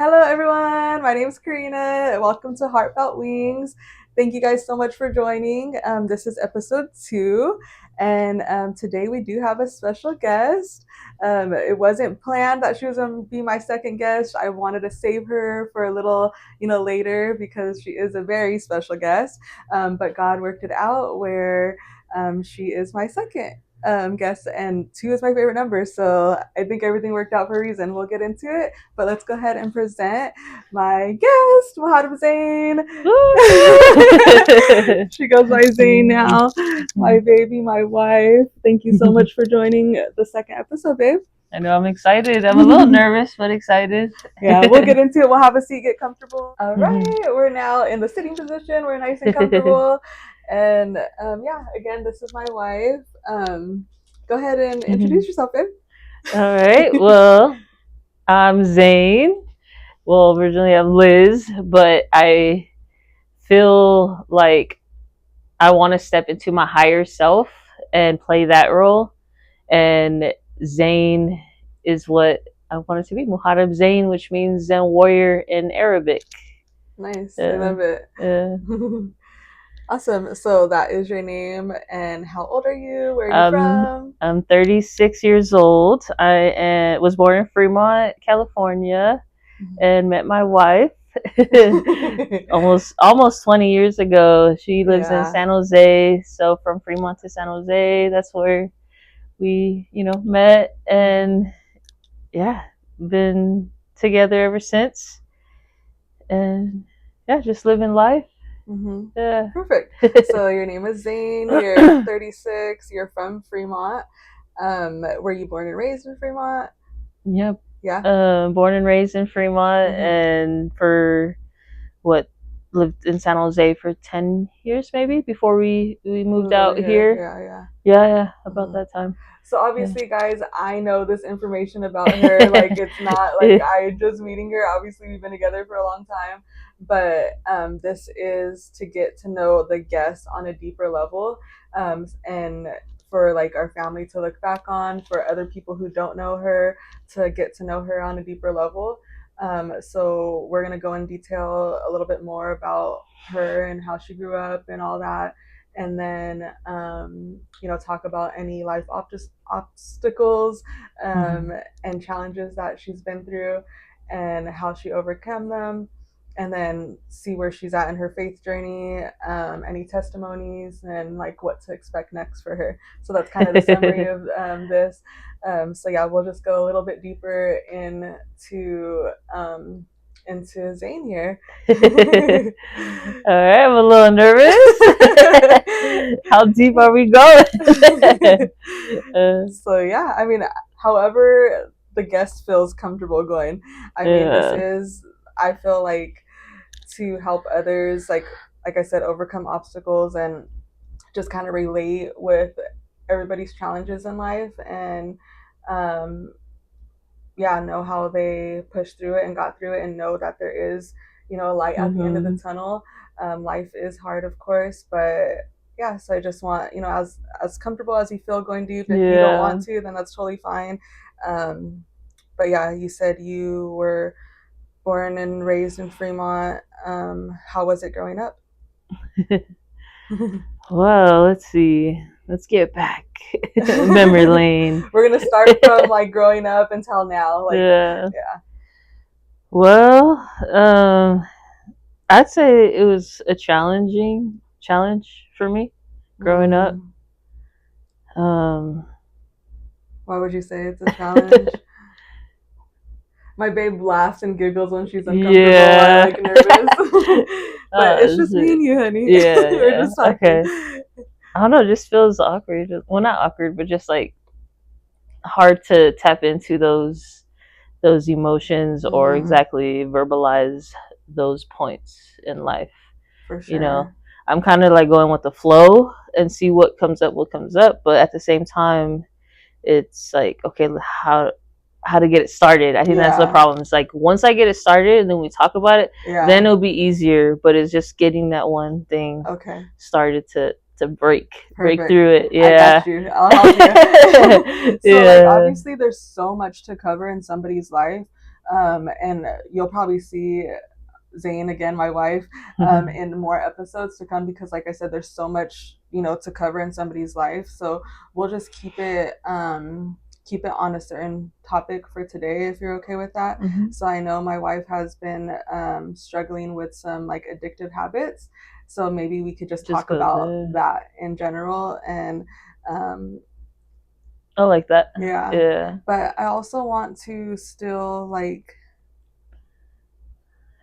Hello, everyone. My name is Karina. Welcome to Heartfelt Wings. Thank you guys so much for joining. This is episode 2, and today we do have a special guest. It wasn't planned that she was going to be my second guest. I wanted to save her for a little, later because she is a very special guest. But God worked it out where she is my second guest, and 2 is my favorite number. So I think everything worked out for a reason. We'll get into it, but let's go ahead and present my guest, Muhammad Zayn. She goes by Zayn now. My baby, my wife. Thank you so much for joining the second episode, babe. I know, I'm excited. I'm a little nervous, but excited. Yeah, we'll get into it. We'll have a seat, get comfortable. All right, we're now in the sitting position. We're nice and comfortable. And yeah, again, this is my wife. Go ahead and introduce yourself, babe. All right. Well, I'm Zayn. Well, originally I'm Liz, but I feel like I want to step into my higher self and play that role. And Zayn is what I want it to be. Muharib Zayn, which means Zen warrior in Arabic. Nice. I love it. Awesome. So that is your name. And how old are you? Where are you from? I'm 36 years old. I was born in Fremont, California, and met my wife almost 20 years ago. She lives in San Jose. So from Fremont to San Jose, that's where we, met, and yeah, been together ever since. And yeah, just living life. Mm-hmm. Yeah. Perfect. So your name is Zayn. You're 36. You're from Fremont. Were you born and raised in Fremont? Yep. Yeah. Born and raised in Fremont, and lived in San Jose for 10 years maybe before we moved out here. Yeah, about that time. So obviously, guys, I know this information about her. Like, it's not like I just meeting her. Obviously, we've been together for a long time, but this is to get to know the guest on a deeper level, and for like our family to look back on, for other people who don't know her to get to know her on a deeper level. So we're gonna go in detail a little bit more about her and how she grew up and all that, and then talk about any life obstacles and challenges that she's been through and how she overcame them, and then see where she's at in her faith journey, any testimonies, and like what to expect next for her. So that's kind of the summary of this. So yeah, we'll just go a little bit deeper into Zayn here. All right, I'm a little nervous. How deep are we going? So yeah, I mean, however the guest feels comfortable going. I mean, this is, I feel like, to help others, like I said, overcome obstacles and just kind of relate with everybody's challenges in life, and know how they pushed through it and got through it, and know that there is, a light at the end of the tunnel. Life is hard, of course, but yeah, so I just want, as comfortable as you feel going deep. If you don't want to, then that's totally fine. But yeah, you said you were born and raised in Fremont. How was it growing up? Well, let's see. Let's get back memory lane. We're gonna start from like growing up until now. Like, yeah. Well, I'd say it was a challenge for me growing up. Why would you say it's a challenge? My babe laughs and giggles when she's uncomfortable. Yeah. I'm like nervous. But it's just me and you, honey. Yeah. We're just talking. Okay. I don't know, it just feels awkward. Well, not awkward, but just like hard to tap into those emotions or exactly verbalize those points in life. For sure. I'm kind of like going with the flow and see what comes up, but at the same time, it's like, okay, how to get it started. I think that's the problem. It's like once I get it started and then we talk about it, then it'll be easier. But it's just getting that one thing started to break through it. Yeah, I got you. I'll help you. So like, obviously there's so much to cover in somebody's life, And you'll probably see Zayn again, my wife, in more episodes to come because, like I said, there's so much to cover in somebody's life. So we'll just keep it on a certain topic for today, if you're okay with that. Mm-hmm. So I know my wife has been struggling with some like addictive habits. So maybe we could just talk about that in general and. I like that. Yeah. Yeah. But I also want to still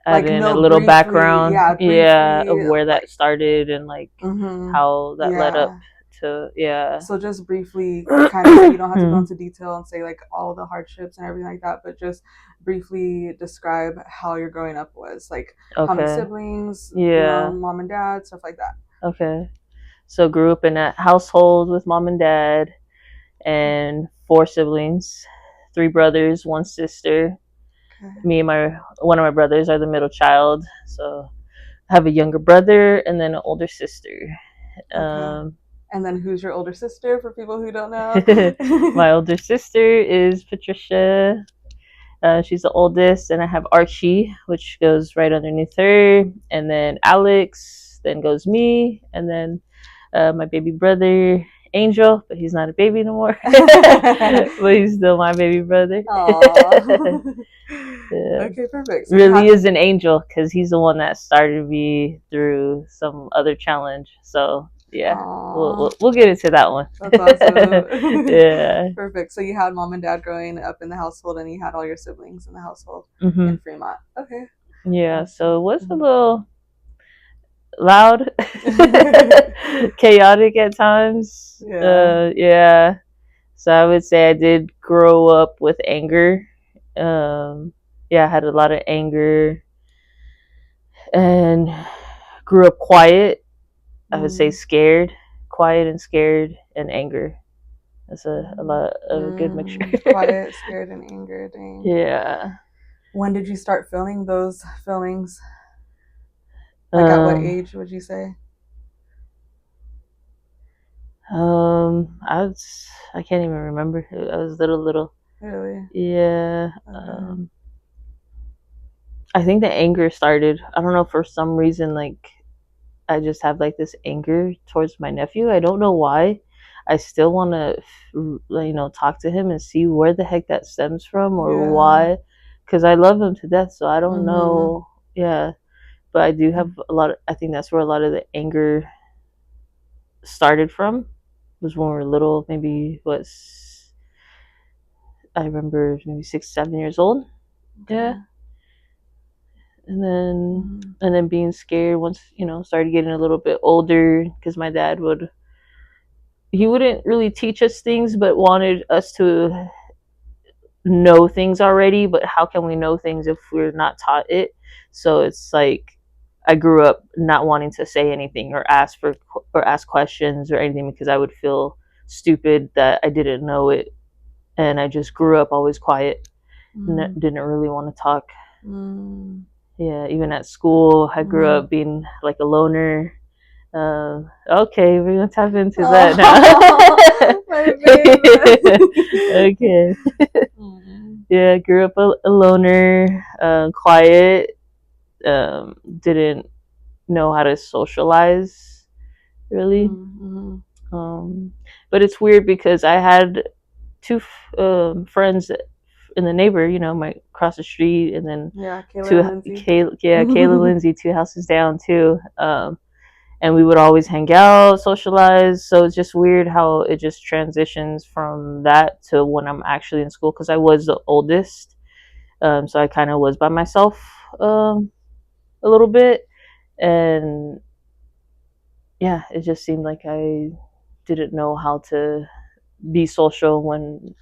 add in a little briefly, background, briefly, of where that started and how that led up to. So just briefly, kind of, you don't have to go into detail and say like all the hardships and everything like that, but just briefly describe how your growing up was, like how many siblings, mom and dad, stuff like that. Okay. So grew up in a household with mom and dad and 4 siblings, 3 brothers, 1 sister. Me and one of my brothers are the middle child, so I have a younger brother and then an older sister. And then who's your older sister for people who don't know? My older sister is Patricia. She's the oldest, and I have Archie, which goes right underneath her, and then Alex, then goes me, and then my baby brother Angel, but he's not a baby anymore. But he's still my baby brother. Yeah. Okay, perfect. So really is an angel because he's the one that started me through some other challenge. So yeah, we'll get into that one. That's awesome. Yeah. Perfect. So you had mom and dad growing up in the household, and you had all your siblings in the household in Fremont. Okay. Yeah. So it was a little loud, chaotic at times. Yeah. So I would say I did grow up with anger. I had a lot of anger and grew up quiet. I would say scared, quiet and scared and anger. That's a lot of a good mixture. Quiet, scared, and anger. Dang. Yeah. When did you start feeling those feelings? Like at what age would you say? I can't even remember. I was little. Really? Yeah. I think the anger started. I don't know, for some reason, I just have this anger towards my nephew. I don't know why. I still want to, talk to him and see where the heck that stems from or why, because I love him to death. So I don't know. Yeah, but I do have a lot. I think that's where a lot of the anger started from. Was when we were little, maybe I remember maybe 6, 7 years old. Okay. Yeah. And then being scared once started getting a little bit older, because my dad wouldn't really teach us things, but wanted us to know things already. But how can we know things if we're not taught it? So it's like I grew up not wanting to say anything or ask questions or anything, because I would feel stupid that I didn't know it, and I just grew up always quiet. Didn't really want to talk. Yeah, even at school, I grew up being like a loner. Okay, we're gonna tap into that now. My baby. Okay. Yeah, I grew up a loner, quiet. Didn't know how to socialize, really. But it's weird because I had 2 friends in the neighbor, my across the street, and then Kayla Lindsay 2 houses down too. And we would always hang out, socialize. So it's just weird how it just transitions from that to when I'm actually in school, because I was the oldest. So I kind of was by myself a little bit, and yeah, it just seemed like I didn't know how to be social when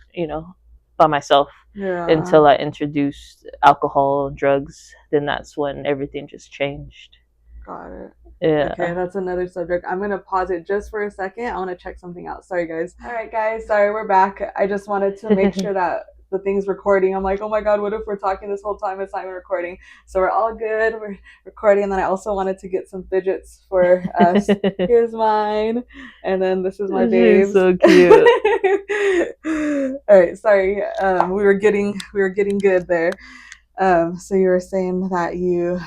by myself. Until I introduced alcohol, drugs, then that's when everything just changed. Got it. Yeah. Okay, that's another subject. I'm going to pause it just for a second. I want to check something out. Sorry, guys. All right, guys. Sorry, we're back. I just wanted to make sure that the thing's recording. I'm like, oh my God, what if we're talking this whole time? It's not even recording. So we're all good. We're recording. And then I also wanted to get some fidgets for us. Here's mine. And then this is my babe. So cute. All right, sorry. We were getting good there. So you were saying that you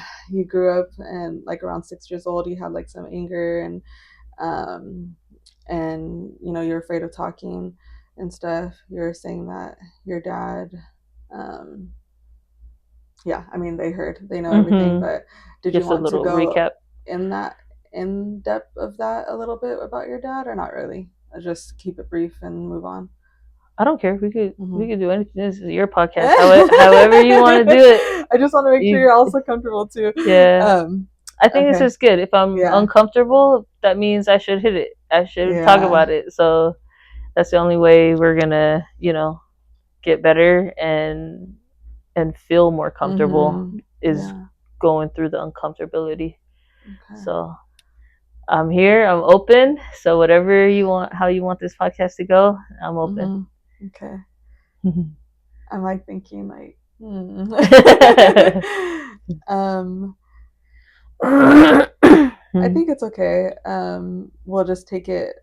grew up and like around 6 years old, you had like some anger um, and you're afraid of talking and stuff. You were saying that your dad, um, yeah, I mean they know everything, Mm-hmm. but did you Just a want to little go recap. in that in depth of that a little bit about your dad or not really? Just keep it brief and move on. I don't care. We Mm-hmm. could do anything. This is your podcast. However you want to do it. I just want to make sure You, you're also comfortable too. yeah. I think it's Okay. just good. If I'm Yeah. uncomfortable, that means I should hit it. I should talk Yeah. about it. So that's the only way we're gonna, get better and feel more comfortable Mm-hmm. is Yeah. going through the uncomfortability. Okay. So I'm here. I'm open. So whatever you want, how you want this podcast to go, I'm open. Mm-hmm. Okay. I'm like thinking like, um, I think it's okay. We'll just take it,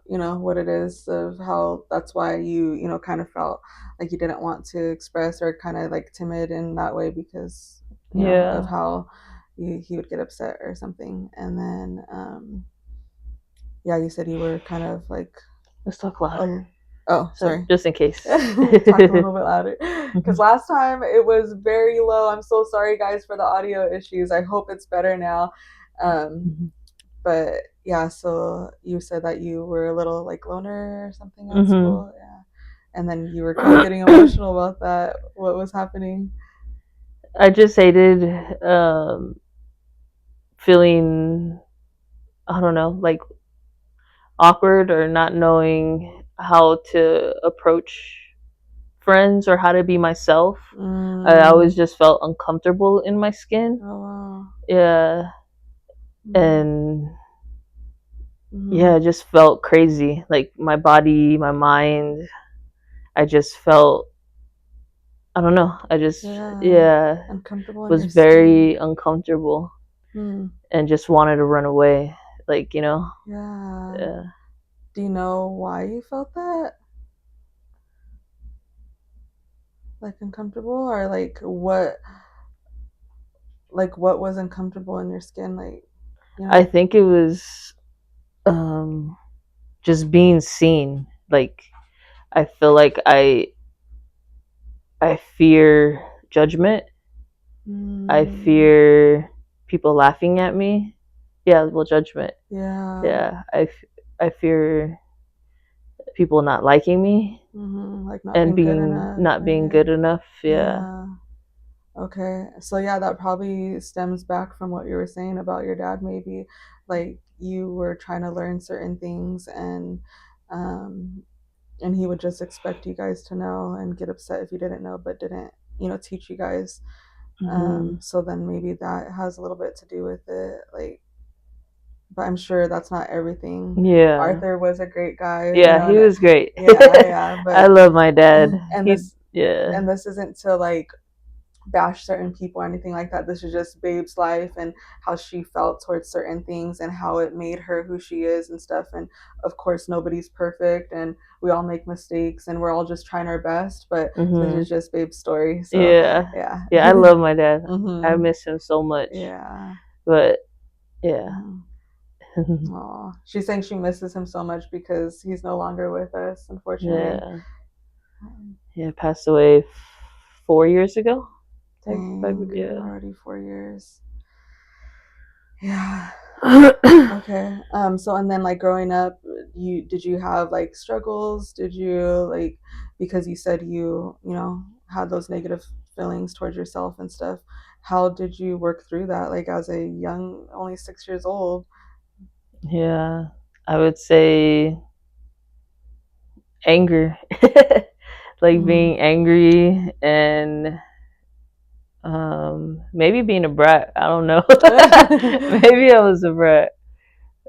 what it is of how that's why you kind of felt like you didn't want to express or kind of like timid in that way because, of Yeah. how he would get upset or something. And then, yeah, you said you were kind of like, Let's talk louder. oh, So sorry. just in case. Talk a little bit louder because last time it was very low. I'm so sorry, guys, for the audio issues. I hope it's better now. But yeah, so you said that you were a little like loner or something at school, yeah, and then you were kind of getting emotional about that. What was happening? I just hated feeling, I don't know, like awkward or not knowing how to approach friends or how to be myself. I always just felt uncomfortable in my skin. Oh wow. Yeah. And yeah, it just felt crazy. Like my body, my mind, I just felt, I don't know. I just, yeah, uncomfortable in was your very skin. uncomfortable and just wanted to run away. Like, Yeah. Yeah. Do you know why you felt that? Like uncomfortable or like what was uncomfortable in your skin I think it was just being seen. Like I feel like I fear judgment. I fear people laughing at me. Yeah, well, judgment. Yeah, I fear people not liking me like not and being good being enough not being good enough. Yeah. Okay, so yeah, that probably stems back from what you were saying about your dad. Maybe like you were trying to learn certain things um and he would just expect you guys to know and get upset if you didn't know but didn't teach you guys. So then maybe that has a little bit to do with it, like, but I'm sure that's not everything. Yeah. Arthur was a great guy, Yeah, he was great. yeah, I but love my dad. and He, this yeah. and this isn't to like bash certain people or anything like that. This is just Babe's life and how she felt towards certain things and how it made her who she is and stuff. And of course, nobody's perfect and we all make mistakes and we're all just trying our best. But this is just Babe's story. So Yeah. yeah, Yeah, I love my dad. I miss him so much. Yeah. But yeah. Aw. She's saying she misses him so much because he's no longer with us, unfortunately. Yeah, passed away 4 years ago. Dang, Yeah. already 4 years. Yeah. Okay. So and then like growing up, did you have like struggles? Did you like because you said you had those negative feelings towards yourself and stuff. How did you work through that like as a young only 6 years old? Yeah. I would say anger. Like being angry and maybe being a brat. I don't know. Maybe I was a brat.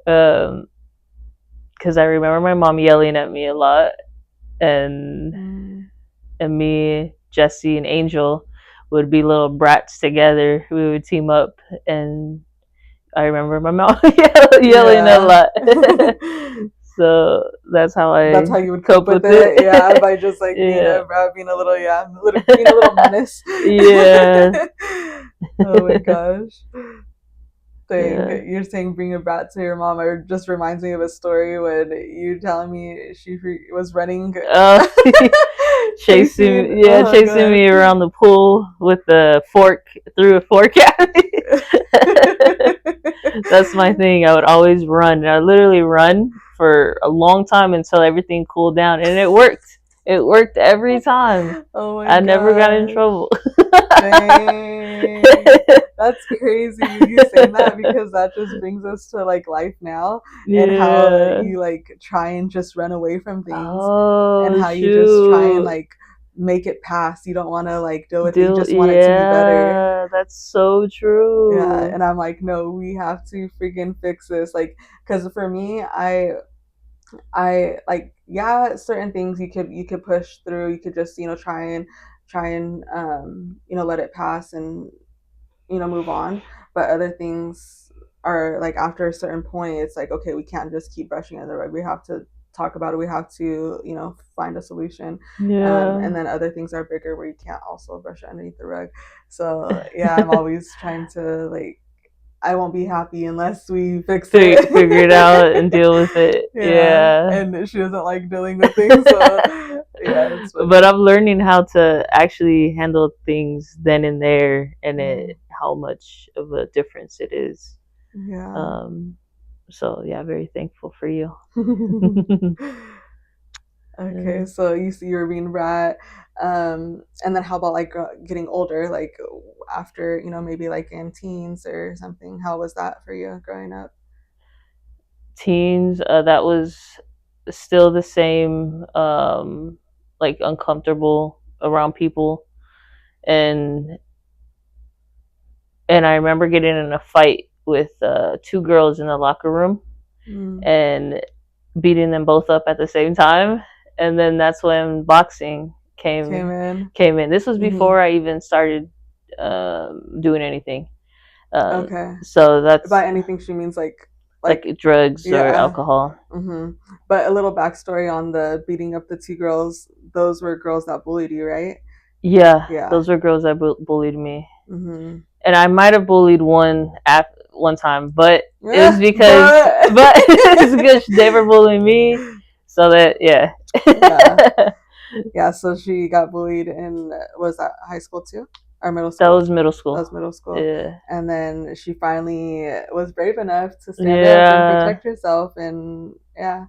Because I remember my mom yelling at me a lot, and me, Jesse, and Angel would be little brats together. We would team up, and I remember my mom yelling a lot. So that's how That's I how you would cope cope with with it, yeah, it. by just like Yeah. being a little, being a little menace. Yeah. Oh my gosh. Thing Yeah. you're saying bring a brat to your mom, it just reminds me of a story when you telling me she was running. Oh, Chasing, oh chasing god. me around the pool with the fork, threw a fork at me. That's my thing. I would always run. I literally run for a long time until everything cooled down, and it worked. It worked every time. Oh my I never got in gosh. trouble. Dang. That's crazy you saying that, because that just brings us to like life now, and how Yeah. you like try and just run away from things, and Oh how you just try and shoot. like make it pass. You don't want to like deal with it. You Deal. just want it to be better. Yeah, that's so Yeah, true. and I'm like, no, we have to freaking fix this. Like, because for me, I like, yeah, certain things you could push through. You could just try and let it pass and move on. But other things are like, after a certain point, it's like, okay, we can't just keep brushing under the rug. We have to talk about it. We have to find a solution. And Yeah. then other things are bigger where you can't also brush it underneath the rug. So yeah, I'm always trying to like, I won't be happy unless we fix Figure it out it. and deal with it. Yeah, Yeah. and she doesn't like dealing with things, so yeah, it's But funny. I'm learning how to actually handle things then and there, and Mm, how much of a difference it is. yeah. Um, so yeah, very thankful for you. Okay, so you see you're being brat, and then how about like getting older, like after maybe like in teens or something? How was that for you growing up? Teens, that was still the same, like uncomfortable around people, and I remember getting in a fight with two girls in the locker room Mm, and beating them both up at the same time, and then that's when boxing came in. came in. This was Hmm. before I even started doing anything. Okay. So that's By anything, she means like, like drugs or yeah. alcohol. Hmm. But a little backstory on the beating up the two girls. Those were girls that bullied you, right? Yeah, Yeah. those were girls that bullied me, Hmm. and I might have bullied one at one time, but it was Yeah, because, but but it's because they were bullying me. So that yeah, yeah, that yeah. So she got bullied in, was that high school too, or middle school? was middle That school. was middle school. Yeah, And then she finally was brave enough to stand up and yeah, protect herself, and yeah,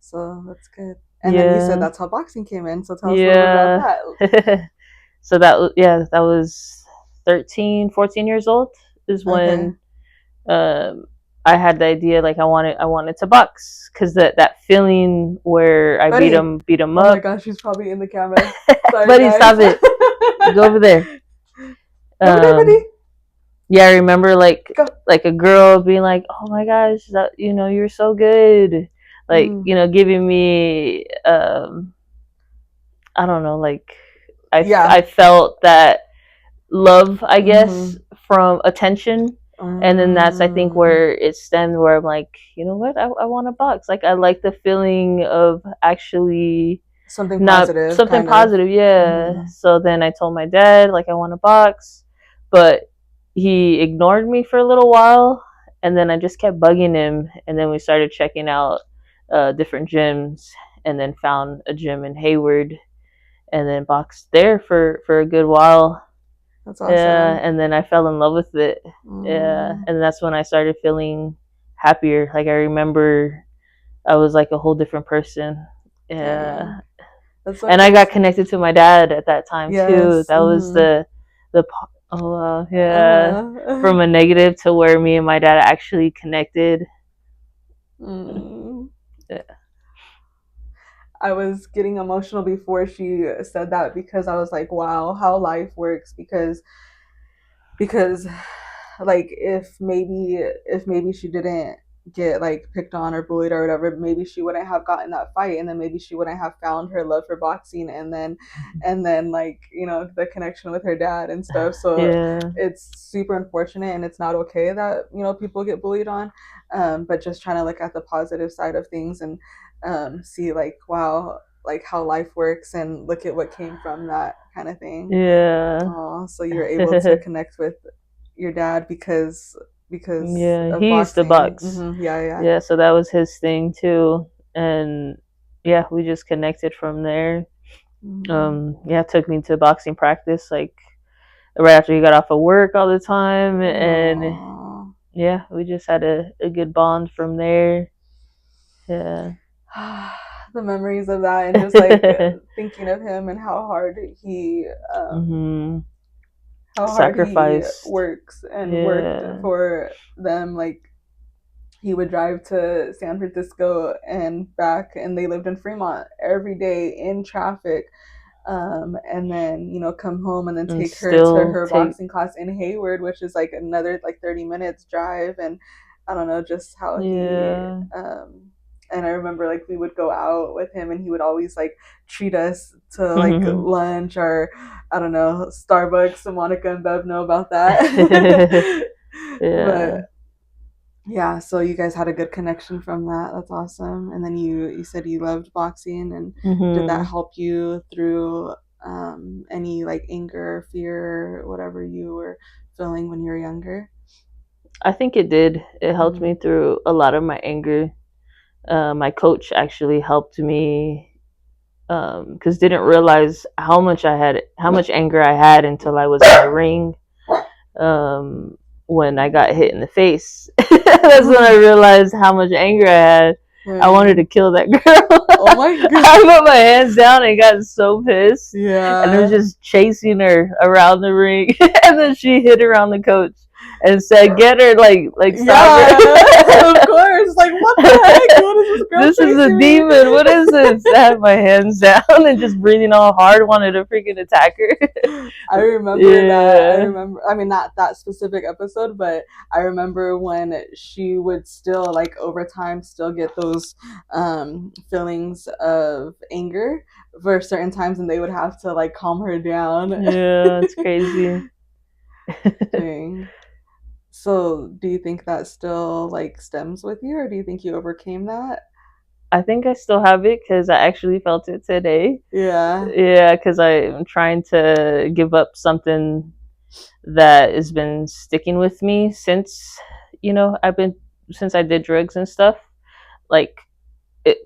so that's good. And then you said yeah, that's how boxing came in. So tell us a little bit about yeah. that. So that was 13, 14 years old is Okay, when I had the idea, like I wanted to box because that feeling where I Buddy. beat him Oh my up. gosh, she's probably in the camera. Sorry, Buddy, guys. stop it! Go over there. Go over there, buddy. Yeah, I remember Go. a girl being like, "Oh my gosh, that you're so good," like Mm, giving me I don't know, like yeah. I felt that love, I Mm-hmm. guess, from attention. And then that's, I think, Mm, where it stemmed, where I'm like, you know what, I want to box. Like, I like the feeling of actually something not positive, something kind of. positive. Yeah. Mm-hmm. So then I told my dad, like, I want to box, but he ignored me for a little while. And then I just kept bugging him. And then we started checking out different gyms, and then found a gym in Hayward, and then boxed there for a good while. That's Yeah, awesome. and then I fell in love with it. Yeah, Mm, and that's when I started feeling happier. Like, I remember I was like a whole different person. dang. Yeah, That's so and I got crazy. connected to my dad at that time too. Yes. That was Mm-hmm. the oh yeah, Uh-huh. from a negative to where me and my dad actually connected. Mm. Yeah. I was getting emotional before she said that, because I was like, wow, how life works. Because like, if maybe she didn't get like picked on or bullied or whatever, maybe she wouldn't have gotten that fight, and then maybe she wouldn't have found her love for boxing, and then like, the connection with her dad and stuff. So Yeah, it's super unfortunate, and it's not okay that people get bullied on, but just trying to look at the positive side of things. And see like, wow, like how life works and look at what came from that kind of thing. Yeah. Oh, so you were able to connect with your dad because Yeah, of he used to boxing. box. Yeah, yeah. Yeah, so that was his thing too. And yeah, we just connected from there. Yeah, took me to boxing practice like right after he got off of work all the time, and Aww. yeah, we just had a good bond from there. Yeah. The memories of that, and just like thinking of him and hmm how hard he Sacrificed. works and worked Yeah. for them. Like he would drive to San Francisco and back, and they lived in Fremont every day in traffic. And then come home and then And take her to still her take. boxing class in Hayward, which is like another like 30 minutes drive. And I don't know just how he Yeah. and I remember like we would go out with him, and he would always like treat us to like lunch or I don't know, Starbucks. So Monica and Bev know about that. But Yeah. yeah, so you guys had a good connection from that. That's awesome. And then you said you loved boxing, and did that hmm help you through any like anger, fear, whatever you were feeling when you were younger? I think it did. It helped Mm-hmm. me through a lot of my anger. My coach actually helped me because didn't realize how much anger I had until I was in the ring. Um, when I got hit in the face, that's when I realized how much anger I had. I wanted to kill that girl. Oh my god! I put my hands down and got so pissed, and I was Yeah. just chasing her around the ring, and then she hit around the coach and said, "Get her, like stop Yeah, her." of course. Like, what the heck? What is this girl This is a chasing me? demon. What is this? I had my hands down and just breathing all hard, wanted to freaking attack her. I remember that. I Yeah. remember, I mean, not that specific episode, but I remember when she would still, like, over time, still get those feelings of anger for certain times, and they would have to, like, calm her down. Yeah, it's crazy. Dang. So, do you think that still, like, stems with you, or do you think you overcame that? I think I still have it because I actually felt it today. Yeah. Yeah, because I'm trying to give up something that has been sticking with me since, I've been, since I did drugs and stuff, like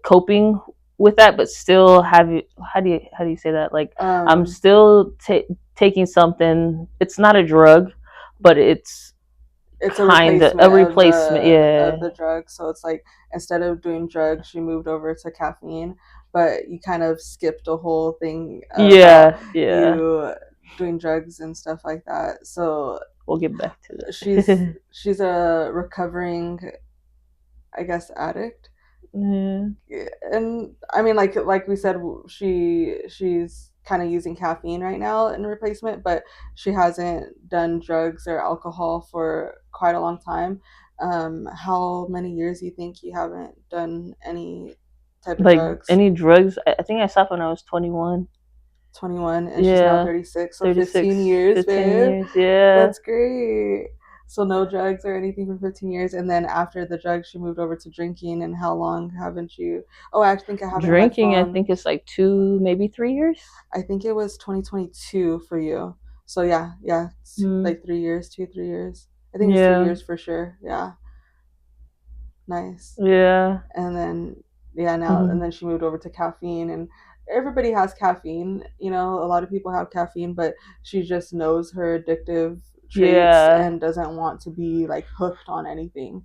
coping with that, but still how do you say that? Like, I'm Um, still taking something, it's not a drug, but it's it's a kind of a replacement of replacement. Yeah. the drug. So it's like instead of doing drugs, she moved over to caffeine, but you kind of skipped a whole thing about Yeah. Yeah. you doing drugs and stuff like that. So We'll get back to she's that. she's a recovering, I guess, addict. Yeah. And I mean, like we said, she's kind of using caffeine right now in replacement, but she hasn't done drugs or alcohol for quite a long time. How many years do you think you haven't done any type of Like drugs? any drugs, I think I stopped when I was 21. 21, and she's now Yeah. 36, so 36, 15 years, 15 babe. years. Yeah. That's great. So no drugs or anything for 15 years, and then after the drugs, she moved over to drinking. And how long haven't you? Oh, I think I have it in my Drinking, I phone. think it's like 2, maybe 3 years. I think it was 2022 for you. So yeah, yeah, Mm. like 3 years, 2, 3 years. I think it's three Yeah. years for sure. Yeah, nice. Yeah. And then yeah, now and hmm then she moved over to caffeine, and everybody has caffeine. A lot of people have caffeine, but she just knows her addictive traits Yeah. and doesn't want to be like hooked on anything.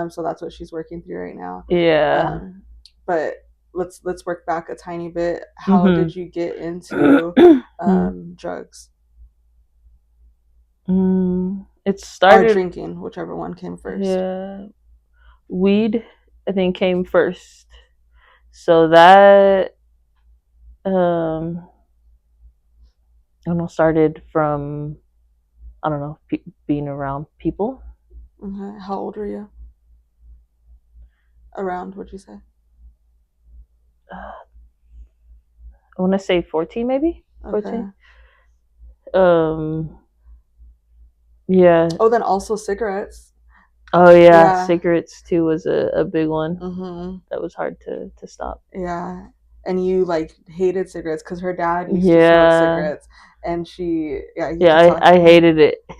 So that's what she's working through right now. Yeah. Um, but let's work back a tiny bit. How hmm did you get into drugs It or started, drinking, whichever one came first? yeah, weed, I think, came first. So that, I don't know, started from, I don't know, being around people. Okay. How old were you? Around, what'd you say? I want to say 14, maybe Okay. 14. Um, yeah. Oh, then also cigarettes. Oh yeah, Yeah. cigarettes too was a big one Mhm. that was hard to stop. Yeah. And you like hated cigarettes because her dad used to smoke Yeah, cigarettes, and yeah, he yeah, kept I talking. hated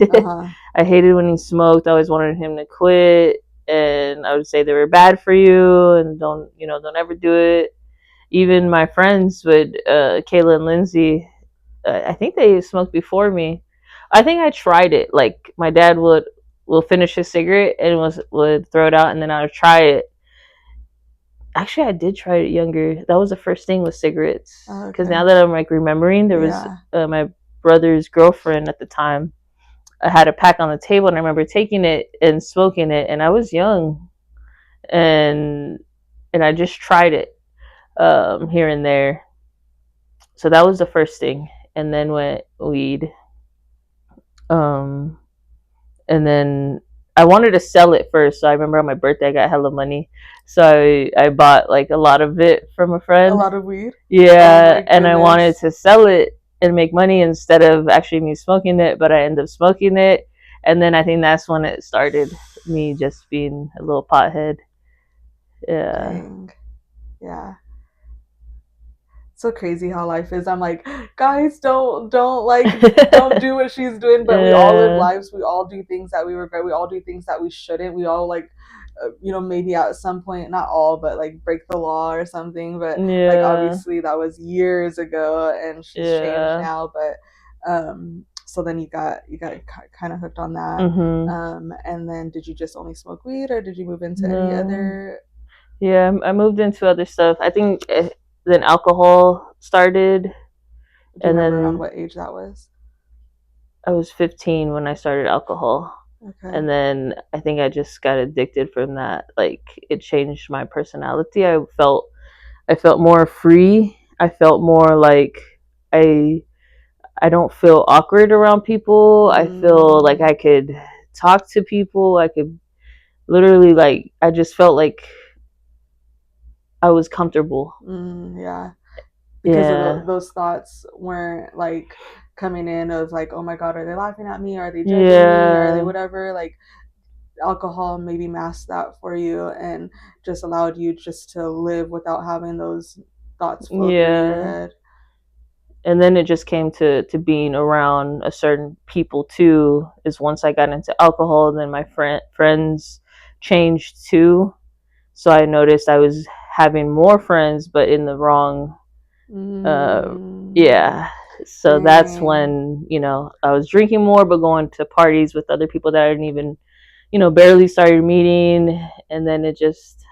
Uh it. huh. I hated when he smoked. I always wanted him to quit, and I would say they were bad for you, and don't ever do it. Even my friends would, Kayla and Lindsay, I think they smoked before me. I think I tried it. Like my dad will finish his cigarette and would throw it out, and then I would try it. Actually, I did try it younger. That was the first thing with cigarettes. Because now Okay. that I'm like remembering, there was Yeah. my brother's girlfriend at the time. I had a pack on the table, and I remember taking it and smoking it, and I was young, and I just tried it here and there. So that was the first thing, and then went weed. Um, and then I wanted to sell it first. So I remember on my birthday, I got hella money, so I bought like a lot of it from a A friend. lot of weed. Oh Yeah, my and I wanted goodness. to sell it and make money instead of actually me smoking it, but I ended up smoking it, and then I think that's when it started me just being a little pothead. Yeah. Dang. Yeah. So crazy how life is. I'm like, guys, don't like don't do what she's doing. But we all live Yeah. lives. We all do things that we regret. We all do things that we shouldn't. We all like, maybe at some point, not all, but like break the law or something. But like Yeah. obviously that was years ago, and she's changed Yeah. now. But so then you got kind of hooked on that. Mhm. And then did you just only smoke weed, or did you move into any No. other? Yeah, I moved into other stuff. I think then alcohol started, Do you and remember around then what age that was? I was 15 when I started alcohol. Okay. And then I think I just got addicted from that. Like it changed my personality. I felt more free. I felt more like I I don't feel awkward around people. I feel like Mm. I could talk to people. I could literally like I just felt like I was comfortable. Yeah, because of Yeah. those thoughts weren't like coming in of like, oh my god, are they laughing at me? Are they judging me? Are they Yeah. whatever? Like alcohol maybe masked that for you and just allowed you just to live without having those thoughts flow through your Yeah. head. And then it just came to being around a certain people too. Is once I got into alcohol, then my friends changed too. So I noticed I was having more friends, but in the wrong. Uh, Mm. yeah. So that's Dang. when I was drinking more, but going to parties with other people that I didn't even barely started meeting, and then it just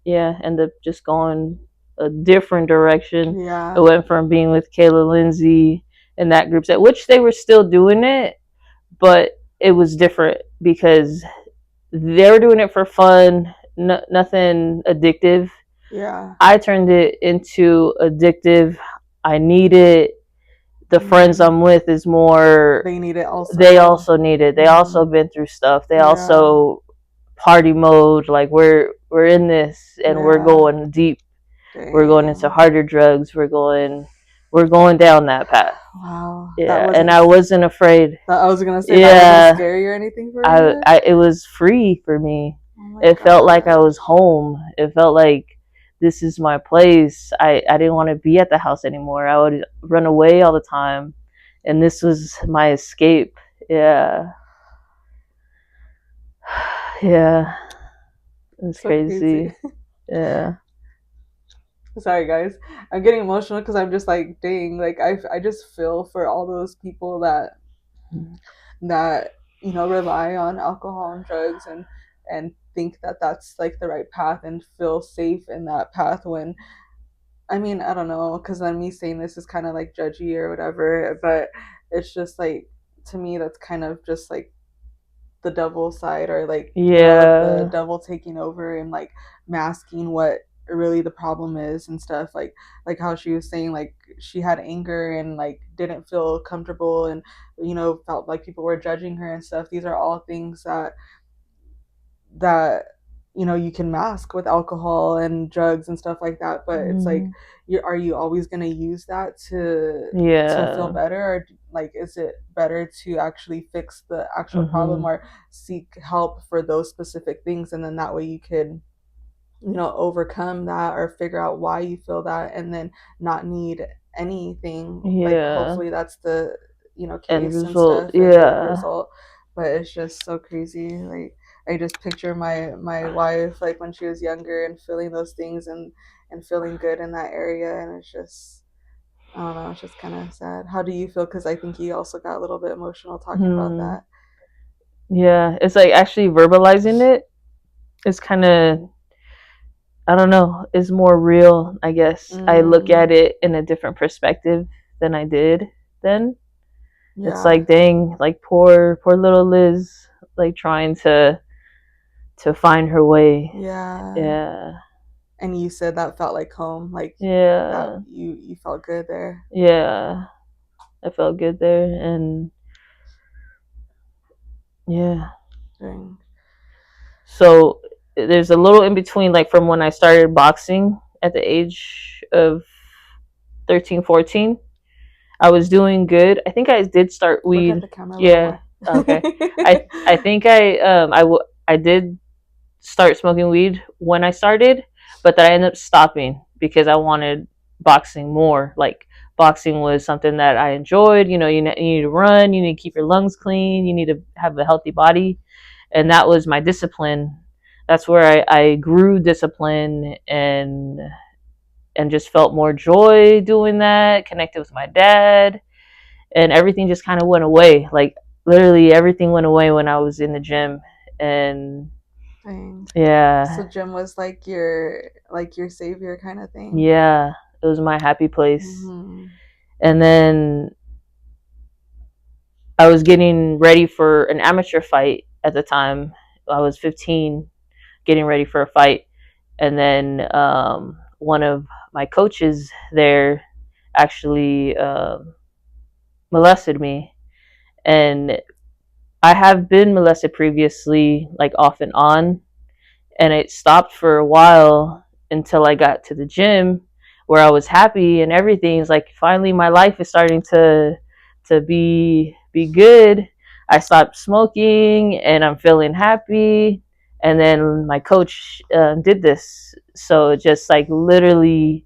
ended up just going a different direction. It Yeah. went from being with Kayla, Lindsay, and that group set, which they were still doing it, but it was different because they were doing it for fun, nothing addictive. Yeah. I turned it into addictive. I need it. The friends Mm. I'm with is more. They need it They also. also need it. They Mm-hmm. also been through stuff. They Yeah. also party mode. Like we're in this and we're Yeah. going deep. We're going into Dang. harder drugs. We're going down that path. Wow. That Yeah, and wasn't. I wasn't afraid. I was gonna say that wasn't Yeah, scary or anything for I, you. I it was free for me. Oh my It felt like I was gosh. home. It felt like this is my place. I didn't want to be at the house anymore. I would run away all the time, and this was my escape. Yeah, yeah, it's So crazy. crazy. Yeah, Sorry guys. I'm getting emotional because I'm just like, dang, like I just feel for all those people that rely on alcohol and drugs and think that that's like the right path and feel safe in that path when I mean, I don't know, because then me saying this is kind of like judgy or whatever, but it's just like to me that's kind of just like the devil side or like the yeah, devil taking over and like masking what really the problem is and stuff like how she was saying like she had anger and like didn't feel comfortable and felt like people were judging her and stuff. These are all things that you can mask with alcohol and drugs and stuff like that, but it's like, Mhm. are you always going to use that to feel Yeah. better, or like is it better to actually fix the actual problem, Mhm. or seek help for those specific things, and then that way you could overcome that or figure out why you feel that, and then not need anything, like Yeah. hopefully that's the End case and result. stuff, and the Yeah. result. But it's just so crazy, like I just picture my wife, like when she was younger and feeling those things, and feeling good in that area, and it's just, I don't know, it's just kind of sad. How do you feel? Because I think you also got a little bit emotional talking about Hmm. that. Yeah. It's like actually verbalizing it is kind of, I don't know, is more real, I guess. I look Mm, at it in a different perspective than I did then. It's yeah, like dang, like poor little Liz, like trying to find her way. yeah. Yeah. And you said that felt like home, like that Yeah. you felt good there. Yeah. I felt good there, and yeah. Dang. So there's a little in between, like from when I started boxing at the age of 13, 14. I was doing good. I think I did start Look at weed. the camera a little Yeah. more. Okay. I think I did start smoking weed when I started, but then I ended up stopping because I wanted boxing more. Like boxing was something that I enjoyed. You need to run, you need to keep your lungs clean, you need to have a healthy body, and that was my discipline. That's where I grew discipline and just felt more joy doing that. Connected with my dad, and everything just kind of went away. Like literally everything went away when I was in the gym, and Dang. yeah, So gym was like your savior kind of thing. yeah, it was my happy place. Mm-hmm. And then I was getting ready for an amateur fight at the time. I was 15, getting ready for a fight, and then one of my coaches there actually molested me, and I have been molested previously, like off and on, and it stopped for a while until I got to the gym where I was happy and everything. It's like finally my life is starting to be good. I stopped smoking and I'm feeling happy. And then my coach did this, so just like literally,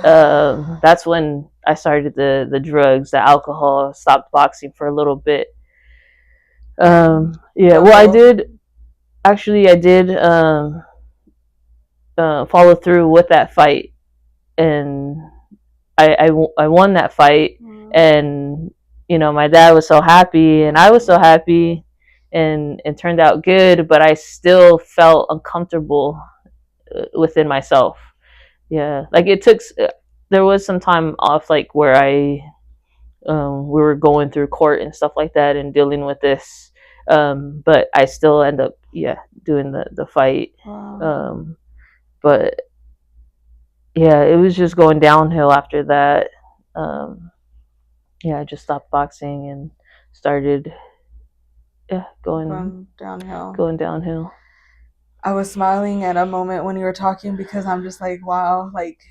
that's when I started the drugs, the alcohol. Stopped boxing for a little bit. Dang. Yeah, The well, I whole. did actually. I did follow through with that fight, and I won that fight, Mm, and my dad was so happy, and I was so happy, and it turned out good, but I still felt uncomfortable within myself. Yeah, like it took. There was some time off, like where we were going through court and stuff like that, and dealing with this. But I still end up, yeah, doing the fight. wow. Um, but yeah, it was just going downhill after that. Um, yeah, I just stopped boxing and started, yeah, Going downhill. going downhill. I was smiling at a moment when you were talking, because I'm just like, wow, like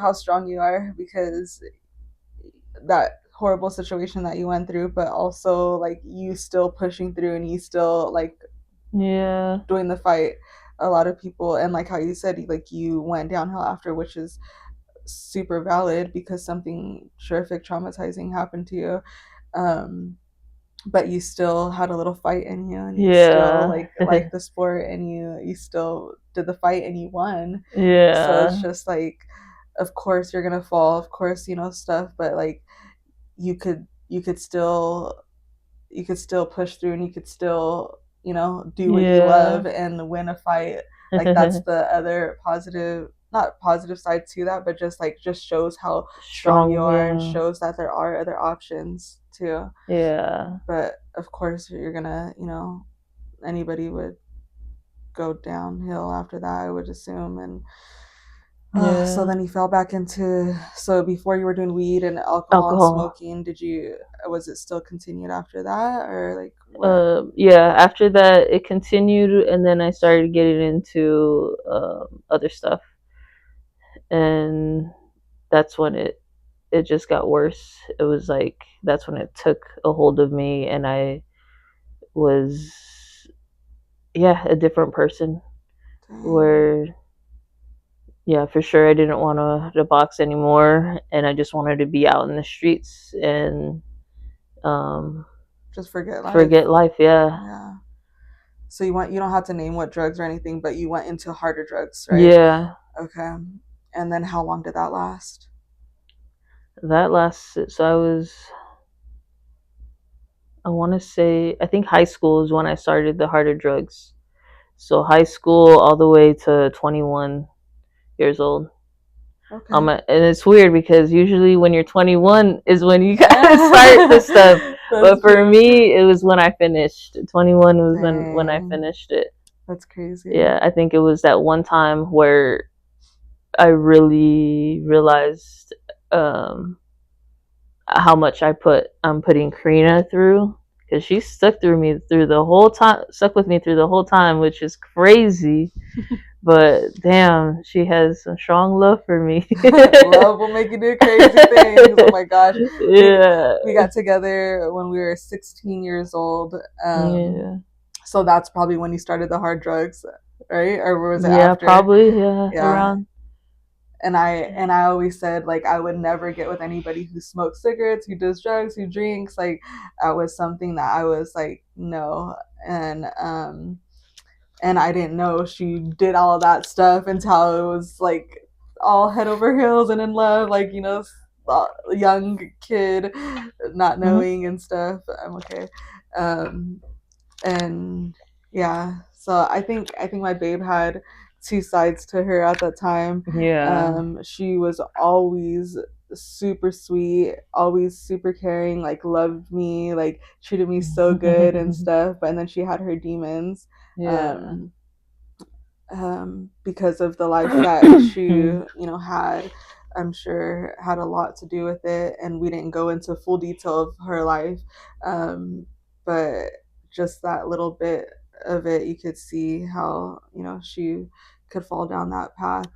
how strong you are, because that horrible situation that you went through, but also like you still pushing through, and you still like Yeah, doing the fight. A lot of people, and like how you said, like you went downhill after, which is super valid because something terrific, traumatizing happened to you. Um, but you still had a little fight in you, and you still yeah, like the sport, and you still did the fight, and you won. So it's yeah, just like, of course you're gonna fall, of course, stuff, but like you could still push through, and you could still do what you yeah. love and win a fight. Like that's the other positive, not positive side to that, but just shows how strong you Strong, are, and yeah, shows that there are other options too. yeah, But of course you're gonna, anybody would go downhill after that, I would assume. And So Yeah. then you fell back into, so before you were doing weed and alcohol and Alcohol. smoking, was it still continued after that, or like what? Yeah, after that it continued, and then I started getting into other stuff, and that's when it just got worse. It was like that's when it took a hold of me, and I was, yeah, a different person. Dang. Where, yeah, for sure I didn't want to box anymore, and I just wanted to be out in the streets and um, Just forget life. forget life. Yeah, Yeah. So you don't have to name what drugs or anything, but you went into harder drugs, right? yeah. Okay. And then how long did that last? That lasted. So I want to say, I think high school is when I started the harder drugs. So high school all the way to 21 years old. Okay. And it's weird because usually when you're 21 is when you gotta start the stuff. That's But for true. me, it was when I finished. 21 was when I Dang. finished it. That's crazy. Yeah, I think it was that one time where I really realized um, how much I'm putting Karina through, because she stuck with me through the whole time, which is crazy. But damn, she has some strong love for me. Love will make you do crazy things. Oh my gosh. We Yeah, we got together when we were 16 years old. yeah, So that's probably when you started the hard drugs, right? Or was it yeah. after? Probably, yeah, Yeah. around. And I always said like I would never get with anybody who smokes cigarettes, who does drugs, who drinks. Like that was something that I was like no. And I didn't know she did all of that stuff until it was like all head over heels and in love, like young kid, not Hmm. knowing and stuff. I'm okay. Um, and yeah, so I think my babe had two sides to her at that time. Yeah. She was always super sweet, always super caring, like loved me, like treated me so good and stuff, but and then she had her demons. Yeah. um because of the life that she had. I'm sure had a lot to do with it, and we didn't go into full detail of her life, but just that little bit of it, you could see how she could fall down that path.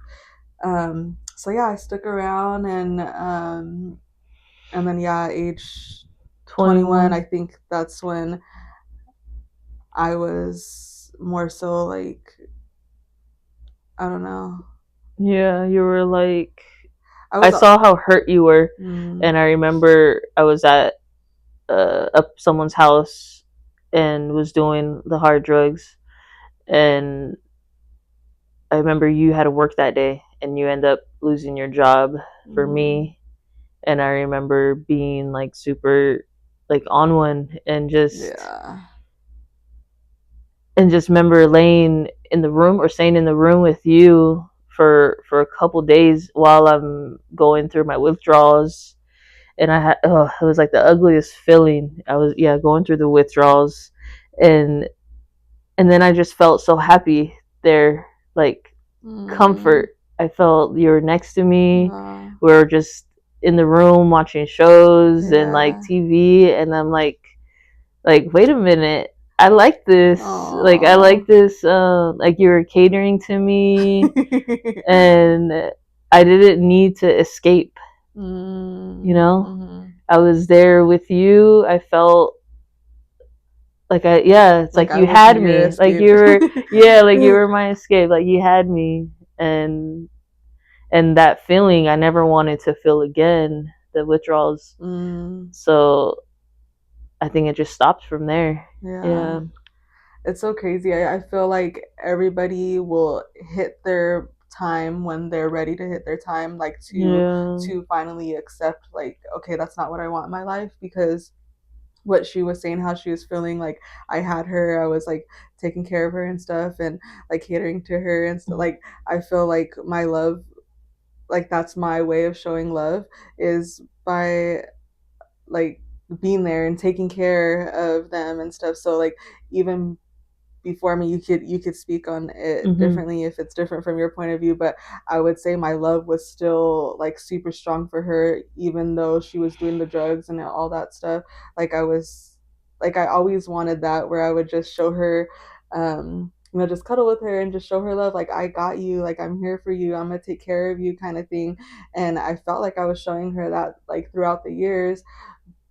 So yeah, I stuck around, and then yeah, age 21, I 21. think that's when I was more so like, I don't know. Yeah, you were like, I I was saw how hurt you were, mm, and I remember I was at up someone's house and was doing the hard drugs, and I remember you had to work that day, and you end up losing your job for mm, me, and I remember being like super like on one, yeah. and just remember laying in the room or staying in the room with you for a couple days while I'm going through my withdrawals. And I had, oh, it was like the ugliest feeling. I was, yeah, going through the withdrawals, and then I just felt so happy there, like Mm, comfort. I felt you were next to me. uh, We were just in the room watching shows and like yeah. TV, and I'm like, wait a minute, I like this. Like I Aw. like this. Like you were catering to me, and I didn't need to escape. You know, Mm-hmm. I was there with you. I felt like yeah, it's Like like I you wasn't had your me. Like escape. you were, yeah, like you were my escape. Like you had me, and that feeling I never wanted to feel again. The withdrawals. mm, So I think it just stopped from there. yeah. Yeah. It's so crazy. I feel like everybody will hit their time when they're ready to hit their time, like Yeah. to finally accept like, okay, that's not what I want in my life, because what she was saying, how she was feeling, like I had her, I was like taking care of her and stuff, and like catering to her and stuff. Like I feel like my love, like that's my way of showing love, is by like being there and taking care of them and stuff. So like even before. I mean, you could speak on it Mm-hmm. differently if it's different from your point of view, but I would say my love was still like super strong for her, even though she was doing the drugs and all that stuff. Like I was, like I always wanted that where I would just show her, just cuddle with her and just show her love. Like I got you, like I'm here for you, I'm gonna take care of you, kind of thing. And I felt like I was showing her that like throughout the years,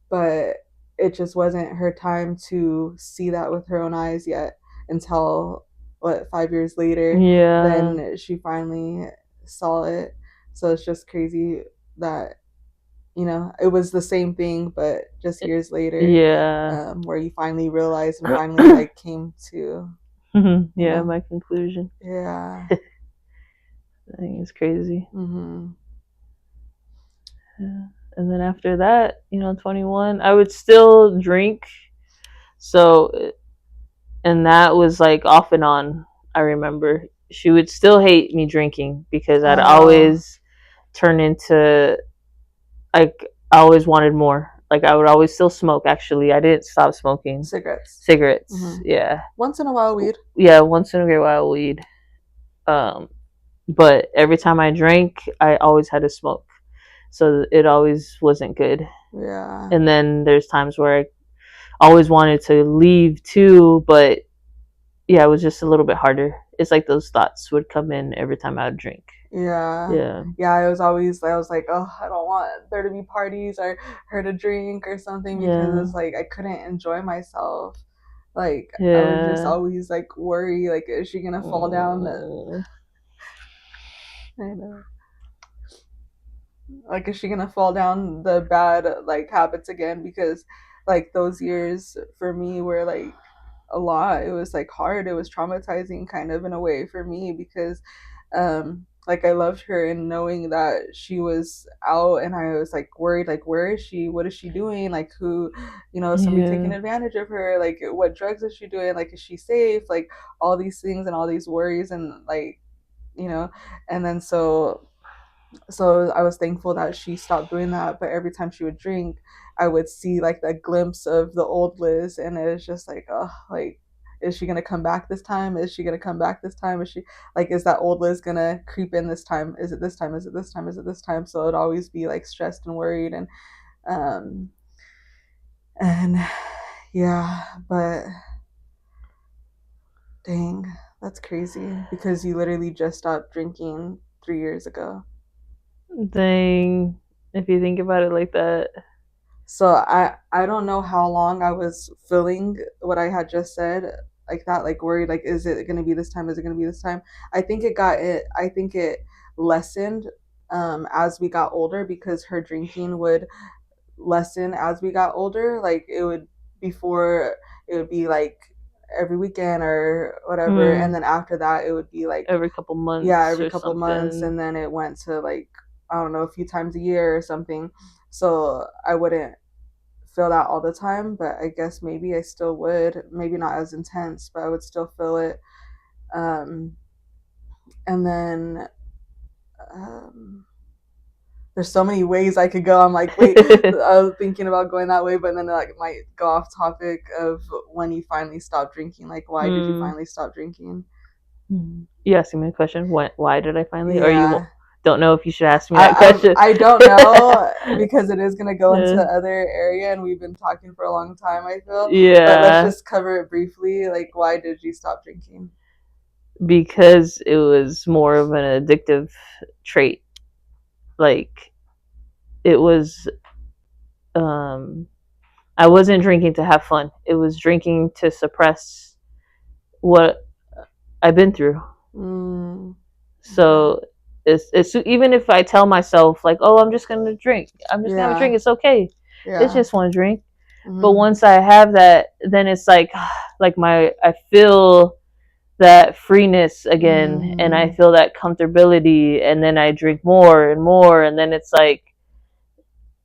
but it just wasn't her time to see that with her own eyes yet until what 5 years later Yeah. then she finally saw it. So it's just crazy that it was the same thing but just years later, Yeah. where you finally realized and finally like came to you Yeah, know my conclusion. yeah. I think it's crazy. Mhm. Yeah. And then after that, 21, I would still drink. So, and that was like off and on. I remember she would still hate me drinking because I'd Oh, always turn into, like, I always wanted more. Like, I would always still smoke, actually. I didn't stop smoking cigarettes. cigarettes. Mhm. Yeah. Once in a while weed. Yeah, once in a great while weed. Um, but every time I drank, I always had to smoke. So it always wasn't good. Yeah. And then there's times where I always wanted to leave too, but yeah, it was just a little bit harder. It's like those thoughts would come in every time I would drink. Yeah. Yeah. Yeah, I was like, oh, I don't want there to be parties or her to drink or something because Yeah. it's like I couldn't enjoy myself. Like I was just Yeah. always like worry, like is she gonna fall down? Mm. I know. Like is she gonna fall down the bad like habits again? Because like those years for me were like a lot. It was like hard. It was traumatizing kind of in a way for me because like I loved her and knowing that she was out and I was like worried like where is she? What is she doing? Like who, is somebody taking Yeah. advantage of her? Like what drugs is she doing? Like is she safe? Like all these things and all these worries and like, you know, and then so I was thankful that she stopped doing that. But every time she would drink, I would see like that glimpse of the old Liz, and it was just like, oh, like, is she gonna come back this time? Is she gonna come back this time? Is she like, is that old Liz gonna creep in this time? Is it this time? Is it this time? Is it this time? So it'd always be like stressed and worried, um and yeah, but dang, that's crazy because you literally just stopped drinking 3 years ago. Dang. If you think about it like that. So I don't know how long I was feeling what I had just said, like that, like worried, like is it gonna be this time? Is it gonna be this time? I think it lessened as we got older because her drinking would lessen as we got older. Like it would before it would be like every weekend or whatever, and Mm. then after that it would be like Every couple yeah, months every or couple months, something. and then it went to like I don't know, a few times a year or something. So I wouldn't feel that all the time, but I guess maybe I still would. Maybe not as intense, but I would still feel it. Um, and then um, there's so many ways I could go. I'm like, wait, I was thinking about going that way, but then like might go off topic of when you finally stop drinking. Like, why did you Mm. finally stop drinking? You asking me a question? Why did I finally? Or you Yeah, don't know if you should ask me I that question? I don't know because it is gonna go into Yeah. other area, and we've been talking for a long time. I feel, but let's Yeah, just cover it briefly. Like, why did you stop drinking? because it was more of an addictive trait. Like, it was, um I wasn't drinking to have fun. It was drinking to suppress what I've been through. Mm, okay. So it's even if I tell myself like, "Oh, I'm just gonna drink. I'm just gonna have a drink. Yeah. It's okay. It's Yeah. just one drink." But Mm-hmm. once I have that, then it's like, like I feel that freeness again, and I Mm, feel that comfortability, and then I drink more and more, and then it's like,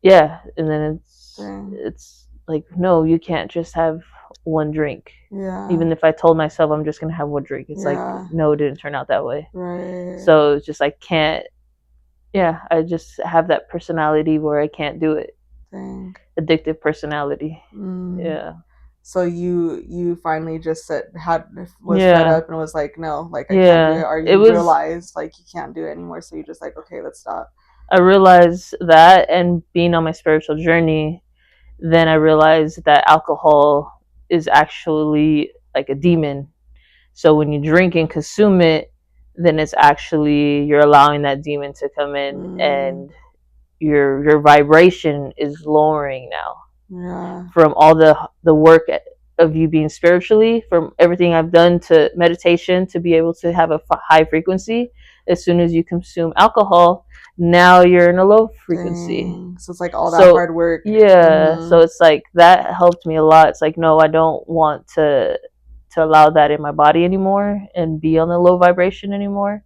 yeah, and then dang. it's like, no, you can't just have one drink. Yeah. Even if I told myself I'm just gonna have one drink, it's like, Yeah. no, it didn't turn out that way. Right. So it's just I can't. Yeah, I just have that personality where I can't do it. Dang. Addictive personality. Mm. Yeah. So you finally just was fed Yeah. up and was like, no, like I can't do it. Yeah. Or It you was realized like you can't do it anymore, so you just like, okay, let's stop. I realized that, and being on my spiritual journey, then I realized that alcohol is actually like a demon. So when you drink and consume it, then it's actually you're allowing that demon to come in, Mm, and your vibration is lowering now yeah. from all the work of you being spiritually, from everything I've done to meditation to be able to have a high frequency. As soon as you consume alcohol, now you're in a low frequency. Dang. So it's like all that So hard work. yeah, so Mm-hmm. it's like that helped me a lot. It's like, no, I don't want to allow that in my body anymore and be on the low vibration anymore.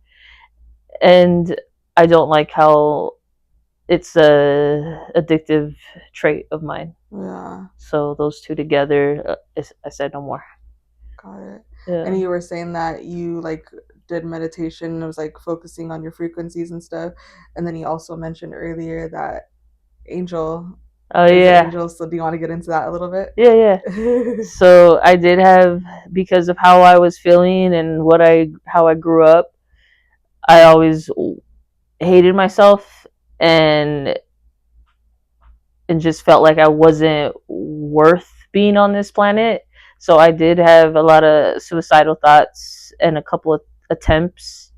And I don't like how it's a addictive trait of mine. Yeah. So those two together, I said no more. Got it. Yeah. And you were saying that you like did meditation and was like focusing on your frequencies and stuff. And then you also mentioned earlier that Angel Oh is an yeah. angel. So do you want to get into that a little bit? Yeah, yeah. So I did have, because of how I was feeling and how I grew up, I always hated myself, and just felt like I wasn't worth being on this planet. So I did have a lot of suicidal thoughts and a couple of attempts.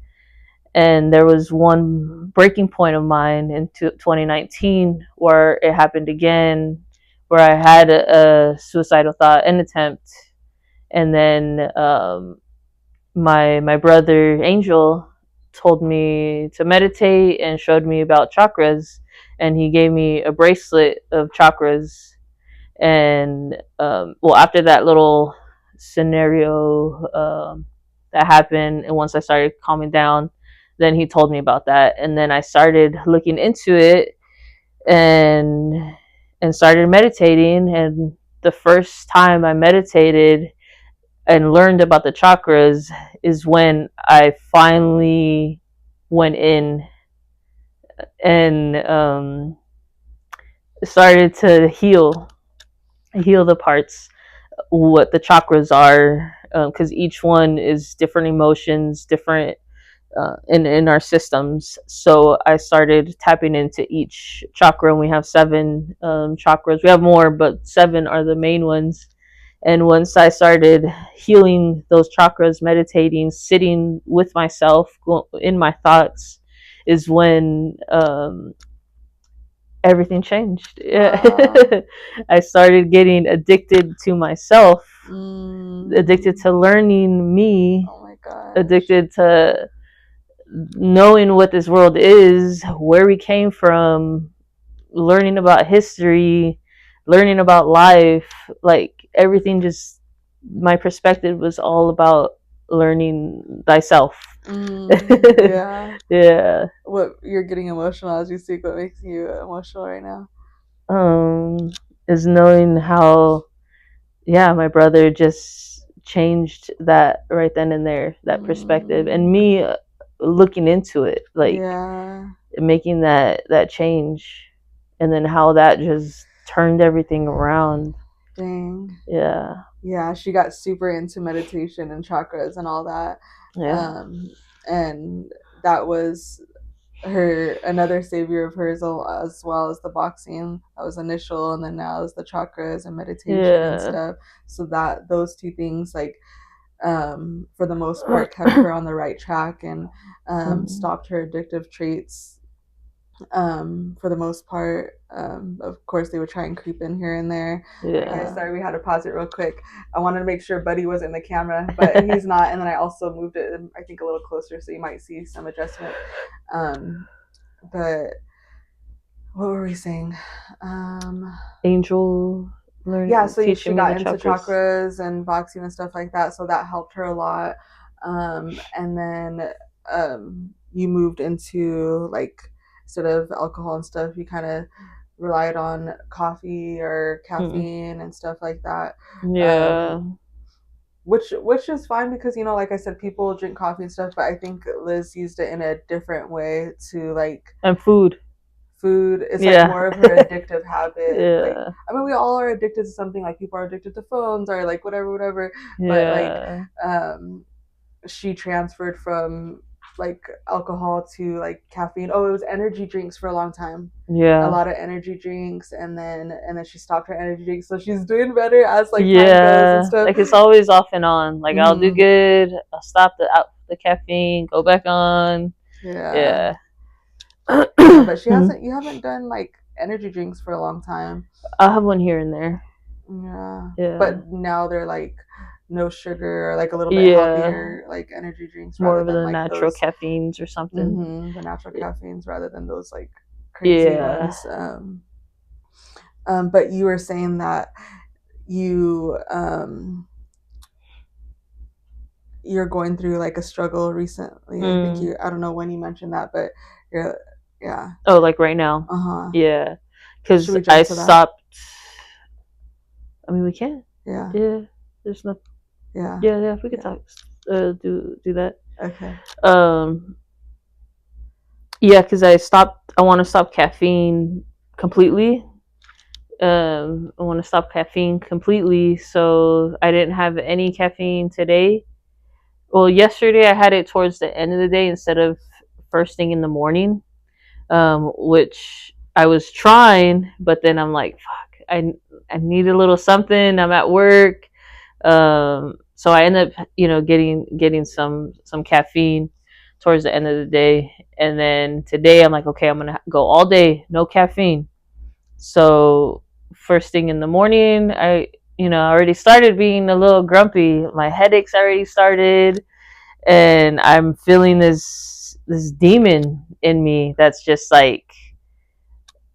And there was one breaking point of mine in 2019 where it happened again, where I had a suicidal thought and attempt. And then my brother Angel told me to meditate and showed me about chakras, and he gave me a bracelet of chakras. And well, after that little scenario that happened, and once I started calming down, then he told me about that, and then I started looking into it, and started meditating. And the first time I meditated and learned about the chakras is when I finally went in and started to heal the parts, what the chakras are, because each one is different emotions, different in our systems. So I started tapping into each chakra, and we have seven chakras. We have more, but seven are the main ones. And once I started healing those chakras, meditating, sitting with myself in my thoughts, is when everything changed. Yeah. Wow. I started getting addicted to myself, addicted Mm. to learning me, Oh my gosh. addicted to knowing what this world is, where we came from, learning about history, learning about life. Like everything, just my perspective was all about learning thyself. Yeah. Yeah. What you're getting emotional as you speak. What makes you emotional right now? Um, is knowing how, yeah, my brother just changed that right then and there, that perspective, and Mm. me looking into it, like Yeah. making that change, and then how that just turned everything around. Dang. Yeah. Yeah, she got super into meditation and chakras and all that. Yeah. Um, and that was her another savior of hers, as well as the boxing. That was initial, and then now is the chakras and meditation and Yeah. stuff. So that those two things, like, for the most part, kept her on the right track and stopped her addictive traits, for the most part. Of course, they would try and creep in here and there. Okay, Yeah. sorry, we had to pause it real quick. I wanted to make sure Buddy was in the camera, but he's not. And then I also moved it, I think, a little closer, so you might see some adjustment. Um, but what were we saying? Angel Yeah, learning, so she teaching me the got into chakras. chakras and boxing and stuff like that, so that helped her a lot. And then you moved into like, instead of alcohol and stuff, you kind of relied on coffee or Mm. caffeine and stuff like that. Yeah. Which is fine because, like I said, people drink coffee and stuff, but I think Liz used it in a different way to like And food. food. It's like Yeah. more of her addictive habit. Like, Yeah. I mean, we all are addicted to something. Like, people are addicted to phones or like whatever. But like, Yeah. she transferred from like alcohol to like caffeine. Oh, it was energy drinks for a long time. A Yeah. lot of energy drinks, and then she stopped her energy drinks, so she's doing better as like time goes and Yeah. stuff. Like it's always off and on. Like I'll do Mm-hmm. good. I'll stop the caffeine, go back on. Yeah. Yeah. Yeah, but you haven't done like energy drinks for a long time. I'll have one here and there. Yeah. Yeah. But now they're like no sugar or like a little bit Yeah. healthier like energy drinks More rather of than the like natural those caffeines or something. the natural caffeines rather than those like crazy Yeah. ones. But you were saying that you you're going through like a struggle recently. I think Mm. I don't know when you mentioned that, but you're yeah. Oh, like right now. Uh-huh. Yeah. Should Because we I jump to that? stopped. I mean, we can. Yeah. Yeah. There's no. Yeah. Yeah. Yeah. We could Yeah. talk. Do that. Okay. Um. Yeah, because I stopped. I want to stop caffeine completely. I want to stop caffeine completely. So I didn't have any caffeine today. Well, yesterday I had it towards the end of the day instead of first thing in the morning, which I was trying, but then I'm like, fuck, I need a little something. I'm at work, so I end up, getting some caffeine towards the end of the day, and then today I'm like, okay, I'm gonna go all day, no caffeine. So first thing in the morning, I already started being a little grumpy. My headaches already started, and I'm feeling this demon in me that's just like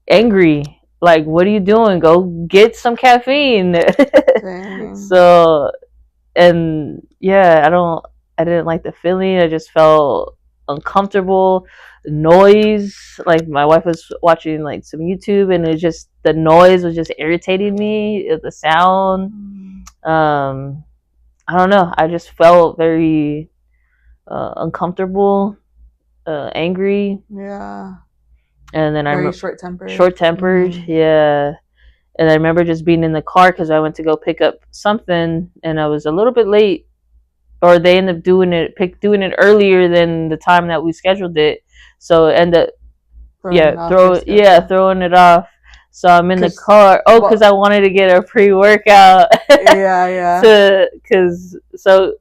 angry. Like, what are you doing? Go get some caffeine. Dang. So, and yeah, I didn't like the feeling. I just felt uncomfortable. Noise, like my wife was watching like some YouTube, and the noise was just irritating me. The sound, I don't know. I just felt very uncomfortable, angry, Yeah. and then Very I'm short tempered. short tempered. Yeah, and I remember just being in the car because I went to go pick up something, and I was a little bit late, or they ended up doing it earlier than the time that we scheduled it. So it ended up, Throwing off your schedule. throwing it off. So I'm in the Cause car. Oh, because well, I wanted to get a pre-workout. yeah. So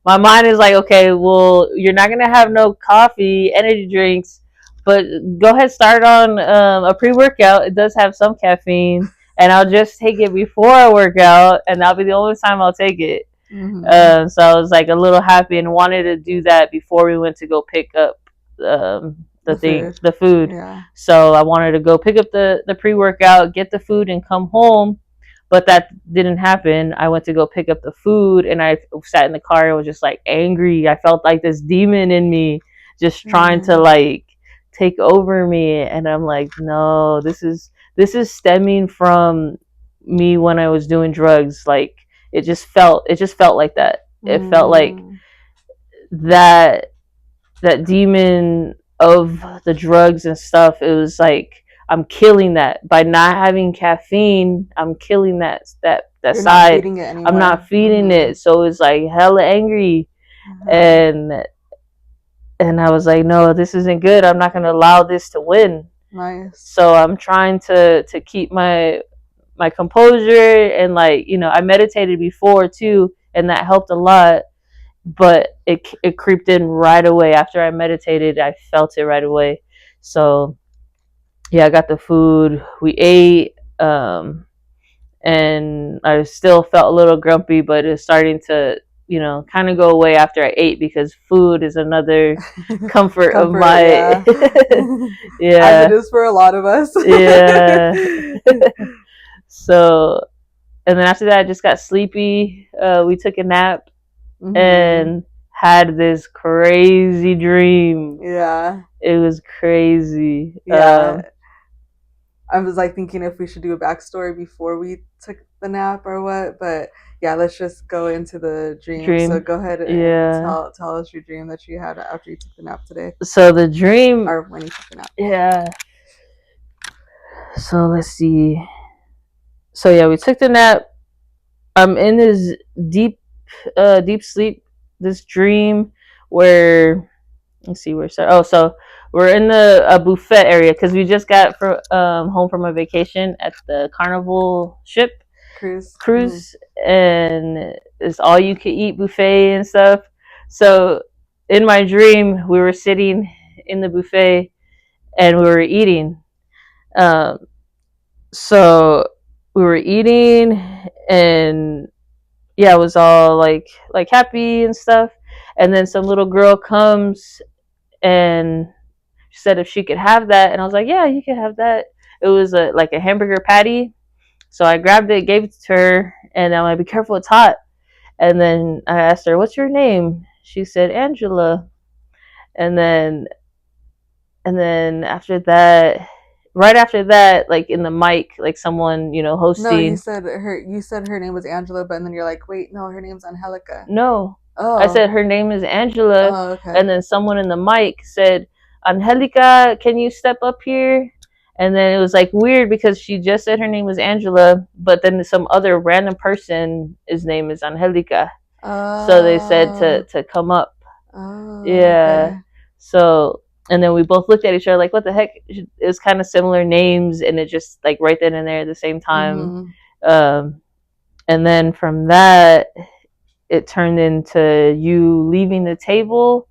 my mind is like, okay, well, you're not gonna have no coffee, energy drinks, but go ahead, start on a pre-workout. It does have some caffeine, and I'll just take it before I work out, and that'll be the only time I'll take it. So I was like a little happy and wanted to do that before we went to go pick up the food. Yeah. So I wanted to go pick up the pre-workout, get the food, and come home. But that didn't happen. I went to go pick up the food, and I sat in the car and was just like angry. I felt like this demon in me just trying to like take over me, and I'm like, no, this is stemming from me when I was doing drugs. Like it just felt like that. It felt like that that demon of the drugs and stuff. It was like I'm killing that by not having caffeine. I'm killing that You're side. not feeding it anymore. I'm not feeding it, so it's like hella angry, and I was like, no, this isn't good. I'm not gonna allow this to win. Nice. So I'm trying to keep my composure, and like, I meditated before too, and that helped a lot, but it creeped in right away. After I meditated, I felt it right away. So yeah, I got the food, we ate, and I still felt a little grumpy, but it's starting to kind of go away after I ate, because food is another comfort of my Yeah. yeah, as it is for a lot of us. Yeah. So, and then after that, I just got sleepy. We took a nap, and had this crazy dream. Yeah. It was crazy. Yeah. I was like thinking if we should do a backstory before we took the nap or what, but yeah, let's just go into the dream. So go ahead and tell us your dream that you had after you took the nap today. So the dream, or when you took the nap. Yeah. So let's see. So yeah, we took the nap. I'm in this deep deep sleep, this dream where, let's see where start. Oh, so we're in the a buffet area because we just got home from a vacation at the Carnival ship Cruise. Mm-hmm. cruise, and it's all you can eat buffet and stuff. So in my dream, we were sitting in the buffet and we were eating. Um, so we were eating, and yeah, it was all like happy and stuff. And then some little girl comes and she said if she could have that, and I was like, yeah, you can have that. It was like a hamburger patty. So I grabbed it, gave it to her, and I'm like, be careful, it's hot. And then I asked her, what's your name? She said, Angela. And then after that, right after that, like in the mic, like someone, No, you hosting. said her. You said her name was Angela, but then you're like, wait, no, her name's Angelica. No, I Oh. said her name is Angela, Oh, okay. and then someone in the mic said, Angelica, can you step up here? And then it was like weird because she just said her name was Angela, but then some other random person, his name is Angelica. So they said Oh. to come up. Oh, Yeah. okay. So, and then we both looked at each other like, what the heck? It was kind of similar names, and it just like right then and there at the same time. Mm-hmm. Um, and then from that, it turned into you leaving the table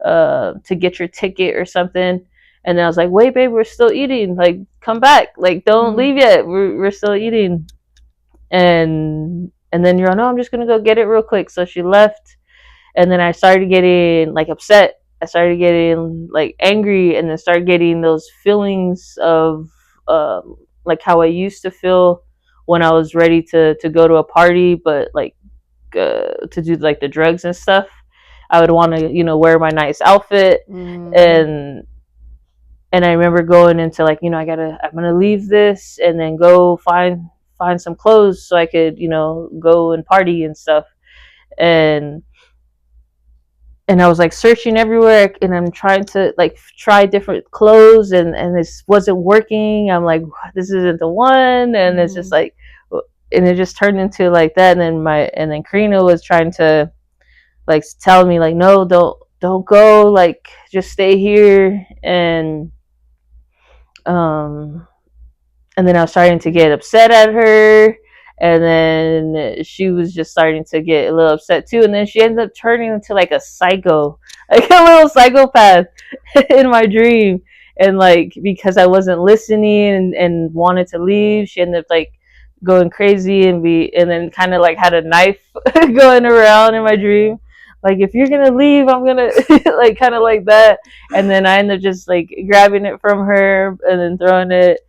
to get your ticket or something. And then I was like, wait, babe, we're still eating. Like, come back. Like, don't Mm-hmm. leave yet. We're still eating. And then you're like, no, I'm just gonna go get it real quick. So she left, and then I started getting like upset. I started getting like angry, and then started getting those feelings of like how I used to feel when I was ready to go to a party, but like to do like the drugs and stuff. I would want to wear my nice outfit, Mm-hmm. and I remember going into like I'm gonna leave this and then go find some clothes so I could go and party and stuff. and and I was like searching everywhere, and I'm trying to like try different clothes, and this wasn't working. I'm like, this isn't the one, and it's just Mm-hmm. like, and it just turned into like that. And then Karina was trying to like tell me like, no, don't go, like just stay here. Um and then I was starting to get upset at her, and then she was just starting to get a little upset too, and then she ended up turning into like a psycho, like a little psychopath in my dream. And like because I wasn't listening and wanted to leave, she ended up like going crazy and then kind of like had a knife going around in my dream, like if you're gonna leave, I'm gonna like kind of like that. And then I ended up just like grabbing it from her and then throwing it,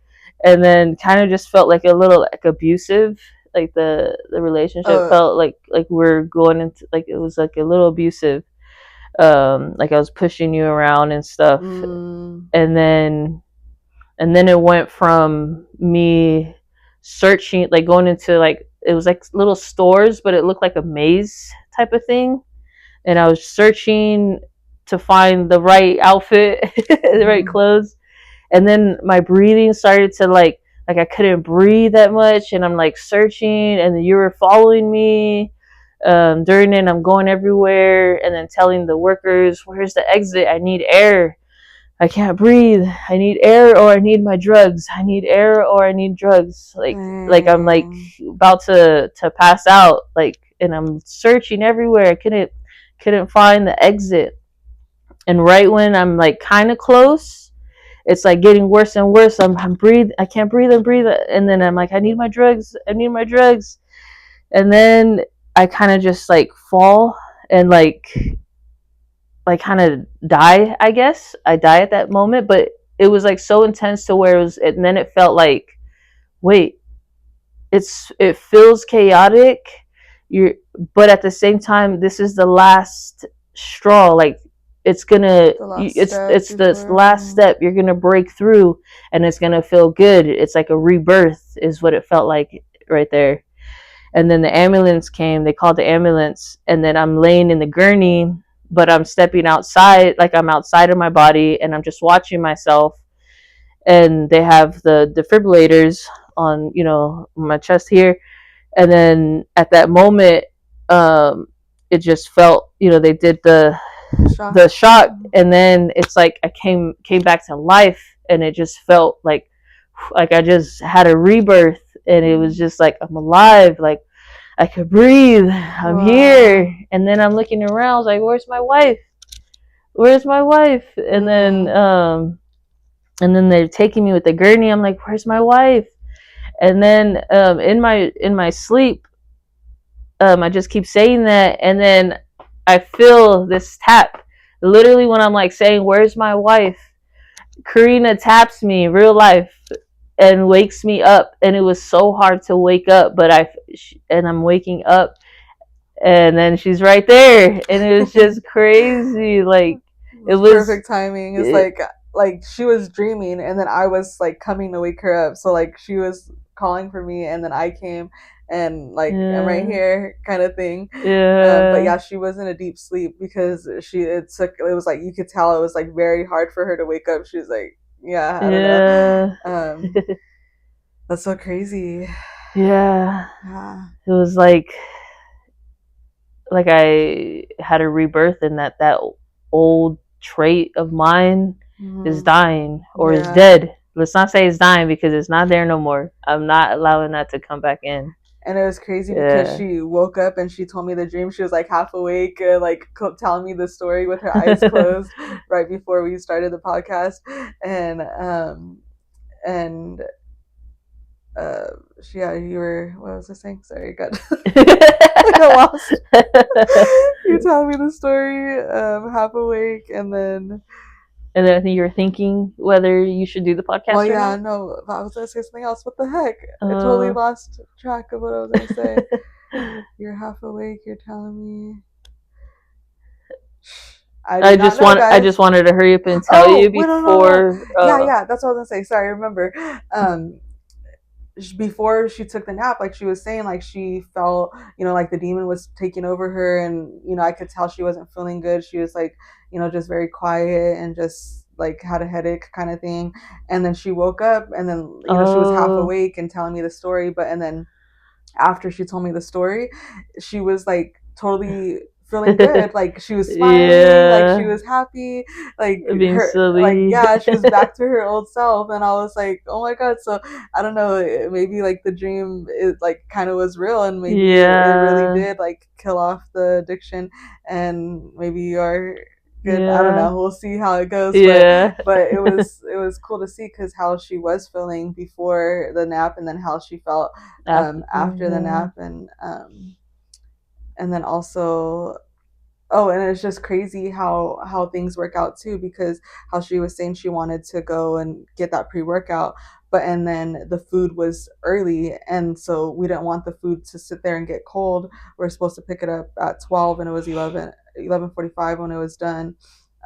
and then kind of just felt like a little like abusive. Like the relationship Oh. felt like we're going into like it was like a little abusive. Like I was pushing you around and stuff. Mm. And then it went from me searching, like going into like it was like little stores, but it looked like a maze type of thing, and I was searching to find the right outfit, the right Mm-hmm. clothes. And then my breathing started to like I couldn't breathe that much, and I'm like searching, and then you were following me during it. I'm going everywhere, and then telling the workers, where's the exit? I need air. I can't breathe. I need air, or I need my drugs. I need air, or I need drugs. Like I'm like Dang. about to pass out, like, and I'm searching everywhere. I couldn't find the exit. And right when I'm like kind of close, it's like getting worse and worse. I'm breathe. I can't breathe and breathe. And then I'm like, I need my drugs. I need my drugs. And then I kind of just like fall and like kind of die. I guess I die at that moment, but it was like so intense to where it was. And then it felt like, wait, it feels chaotic. You're, but at the same time, this is the last straw. Like it's gonna, The last step it's the last before. step. You're gonna break through, and it's gonna feel good. It's like a rebirth, is what it felt like right there. And then the ambulance came. They called the ambulance, and then I'm laying in the gurney, but I'm stepping outside, like I'm outside of my body, and I'm just watching myself. and they have the defibrillators on, my chest here. And then at that moment, it just felt, they did the Shock. shock, and then it's like I came back to life, and it just felt like I just had a rebirth, and it was just like I'm alive, like I could breathe, I'm Wow. here. And then I'm looking around, I was like, where's my wife? Where's my wife? And then they're taking me with the gurney. I'm like, where's my wife? And then in my sleep, I just keep saying that, and then I feel this tap. Literally, when I'm like saying, "Where's my wife?" Karina taps me, real life, and wakes me up. And it was so hard to wake up, but I'm waking up, and then she's right there, and it was just crazy. Like It it was was, perfect timing. It's it, like she was dreaming and then I was like coming to wake her up. So like she was calling for me and then I came and like I'm right yeah, here kind of thing. But yeah, yeah, she was in a deep sleep because it was like you could tell it was like very hard for her to wake up. She was like, yeah, I don't know. yeah, Um, that's so crazy. yeah. Yeah. It was like I had a rebirth, and that old trait of mine is Hmm. dying or is Yeah. dead. Let's not say it's dying because it's not there no more. I'm not allowing that to come back in. And it was crazy because Yeah. she woke up and she told me the dream. She was like half awake, like telling me the story with her eyes closed right before we started the podcast, and uh, yeah, you were what was I saying? Sorry, I got I got lost. You telling me the story, half awake, and then And then I think you're thinking whether you should do the well, podcast or yeah, not. no, I was gonna say something else. What the heck? I totally Uh, lost track of what I was gonna say. You're half awake. You're telling me. I do not know, I guys. just wanted to hurry up and tell you Oh, wait, no, no, no. before. Yeah, yeah, that's what I was gonna say. Sorry, I remember. Um, Before she took the nap, like she was saying, like she felt, like the demon was taking over her, and I could tell she wasn't feeling good. She was like, just very quiet and just like had a headache kind of thing. And then she woke up, and then she was half Oh, awake and telling me the story. But and then after she told me the story, she was like totally feeling good. Like she was smiling, like she yeah, was happy, like being her, like silly. yeah, she was back to her old self. And I was like, oh my god. So I don't know, maybe like the dream is like kind of was real, and maybe it really Yeah, did like kill off the addiction, and maybe you are good. I don't yeah, know. We'll see how it goes, but yeah. it was cool to see because how she was feeling before the nap, and then how she felt After, after the yeah. nap, and then also, oh, and it's just crazy how things work out too, because how she was saying she wanted to go and get that pre-workout, but and then the food was early, and so we didn't want the food to sit there and get cold. We are supposed to pick it up at 12, and it was 11:45 when it was done.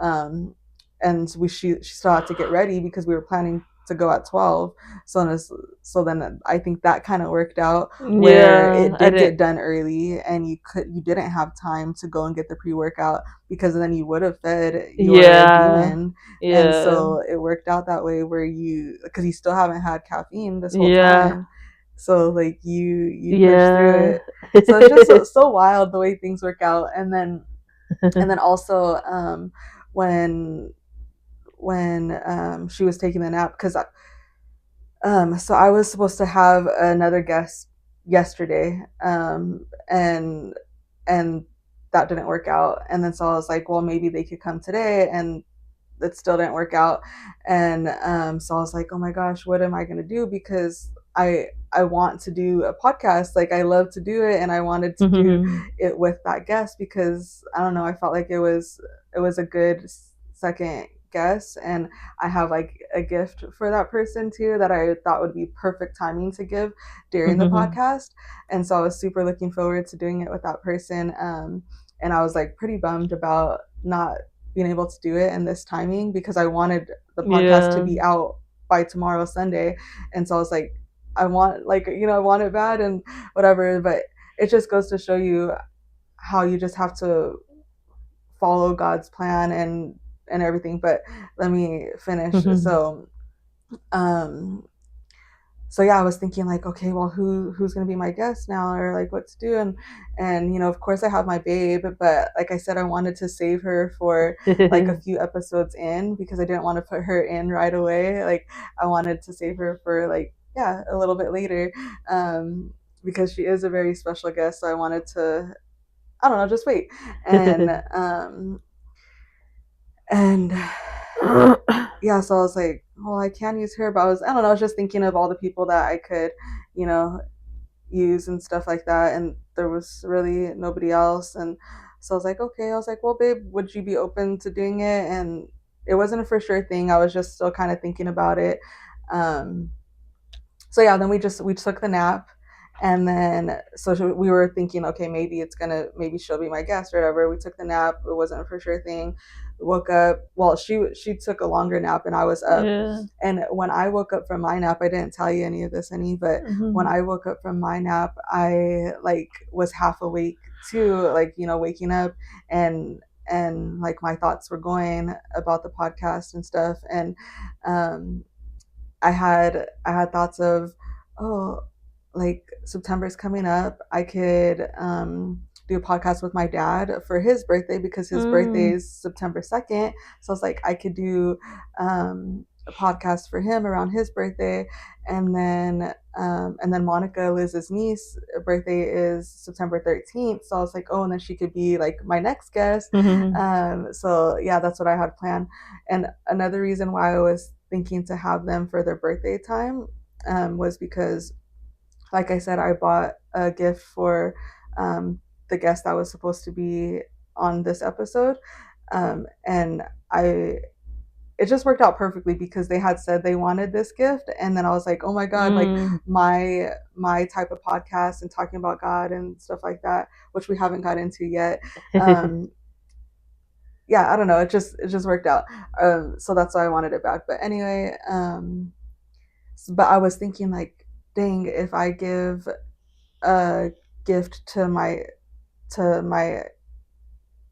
Um and she still had to get ready because we were planning to go at 12. So then I think that kind of worked out where Yeah, it I did didn't. get done early, and you didn't have time to go and get the pre-workout, because then you would have fed your Yeah, demon. And yeah, so it worked out that way where because you still haven't had caffeine this whole yeah, time, so like you push through yeah. it. So it's just so wild the way things work out. And then also, when she was taking the nap, because so I was supposed to have another guest yesterday, and that didn't work out. And then so I was like, well, maybe they could come today, and it still didn't work out. And so I was like, oh my gosh, what am I gonna do? Because I want to do a podcast. Like I love to do it, and I wanted to do it with that guest because I don't know. I felt like it was a good second guest, and I have like a gift for that person too that I thought would be perfect timing to give during the podcast. And so I was super looking forward to doing it with that person. And I was like pretty bummed about not being able to do it in this timing because I wanted the podcast to Yeah. be out by tomorrow, Sunday. And so I was like, I want it bad and whatever. But it just goes to show you how you just have to follow God's plan and everything. But let me finish. So Um, so yeah, I was thinking like, okay, well, who's gonna be my guest now, or like what to do, and of course I have my babe, but like I said, I wanted to save her for like a few episodes in because I didn't want to put her in right away. Like I wanted to save her for like yeah a little bit later, because she is a very special guest. So I wanted to I don't know just wait and yeah, so I was like, well, I can use her, but I don't know, I was just thinking of all the people that I could, you know, use and stuff like that, and there was really nobody else, and so I was like, okay, I was like, well, babe, would you be open to doing it? And it wasn't a for sure thing. I was just still kind of thinking about it. Um, so yeah, then we took the nap, and then we were thinking, okay, maybe she'll be my guest or whatever. We took the nap. It wasn't a for sure thing. We woke up. Well, she took a longer nap, and I was up. Yeah. And when I woke up from my nap, I didn't tell you any of this, any, but when Mhm. I woke up from my nap, I like was half awake too, like waking up, and like my thoughts were going about the podcast and stuff, and um I had thoughts of, oh, like September's coming up. I could do a podcast with my dad for his birthday because his birthday Mm. is September 2nd. So I was like, I could do a podcast for him around his birthday, and then Monica, Liz's niece, birthday is September 13th. So I was like, oh, and then she could be like my next guest. Mhm. So yeah, that's what I had planned. And another reason why I was thinking to have them for their birthday time was because, like I said, I bought a gift for the guest that was supposed to be on this episode, and I it just worked out perfectly because they had said they wanted this gift, and then I was like, oh my god, like Mm. my type of podcast and talking about God and stuff like that, which we haven't got into yet. Um, yeah, I don't know. It just worked out. So that's why I wanted it back. But anyway, but I was thinking like, dang, if I give a gift to my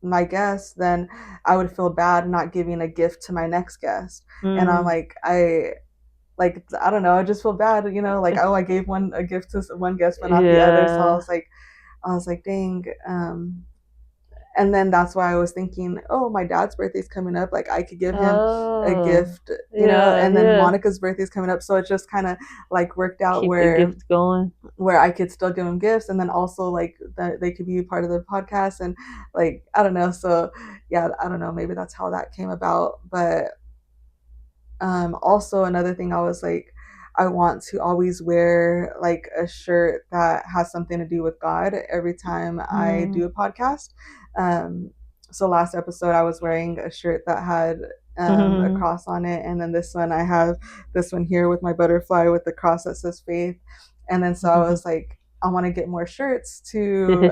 my guest, then I would feel bad not giving a gift to my next guest. And I'm Mm. like, I don't know, I just feel bad, like, oh, I gave one a gift to one guest but not the other. So Yeah. I was like, dang. And then that's why I was thinking, oh, my dad's birthday's coming up. Like I could give him a Oh. gift, Yeah, and then yeah. Monica's birthday's coming up. So it just kind of like worked out Keep the where gift going. I could still give them gifts, and then also like that they could be part of the podcast, and like I don't know. So yeah, I don't know. Maybe that's how that came about. But also another thing, I was like, I want to always wear like a shirt that has something to do with God every time I Mm. do a podcast. Um, so last episode, I was wearing a shirt that had a Mhm. cross on it, and then this one I have this one here with my butterfly with the cross that says faith. And then so I was like, I want to get more shirts to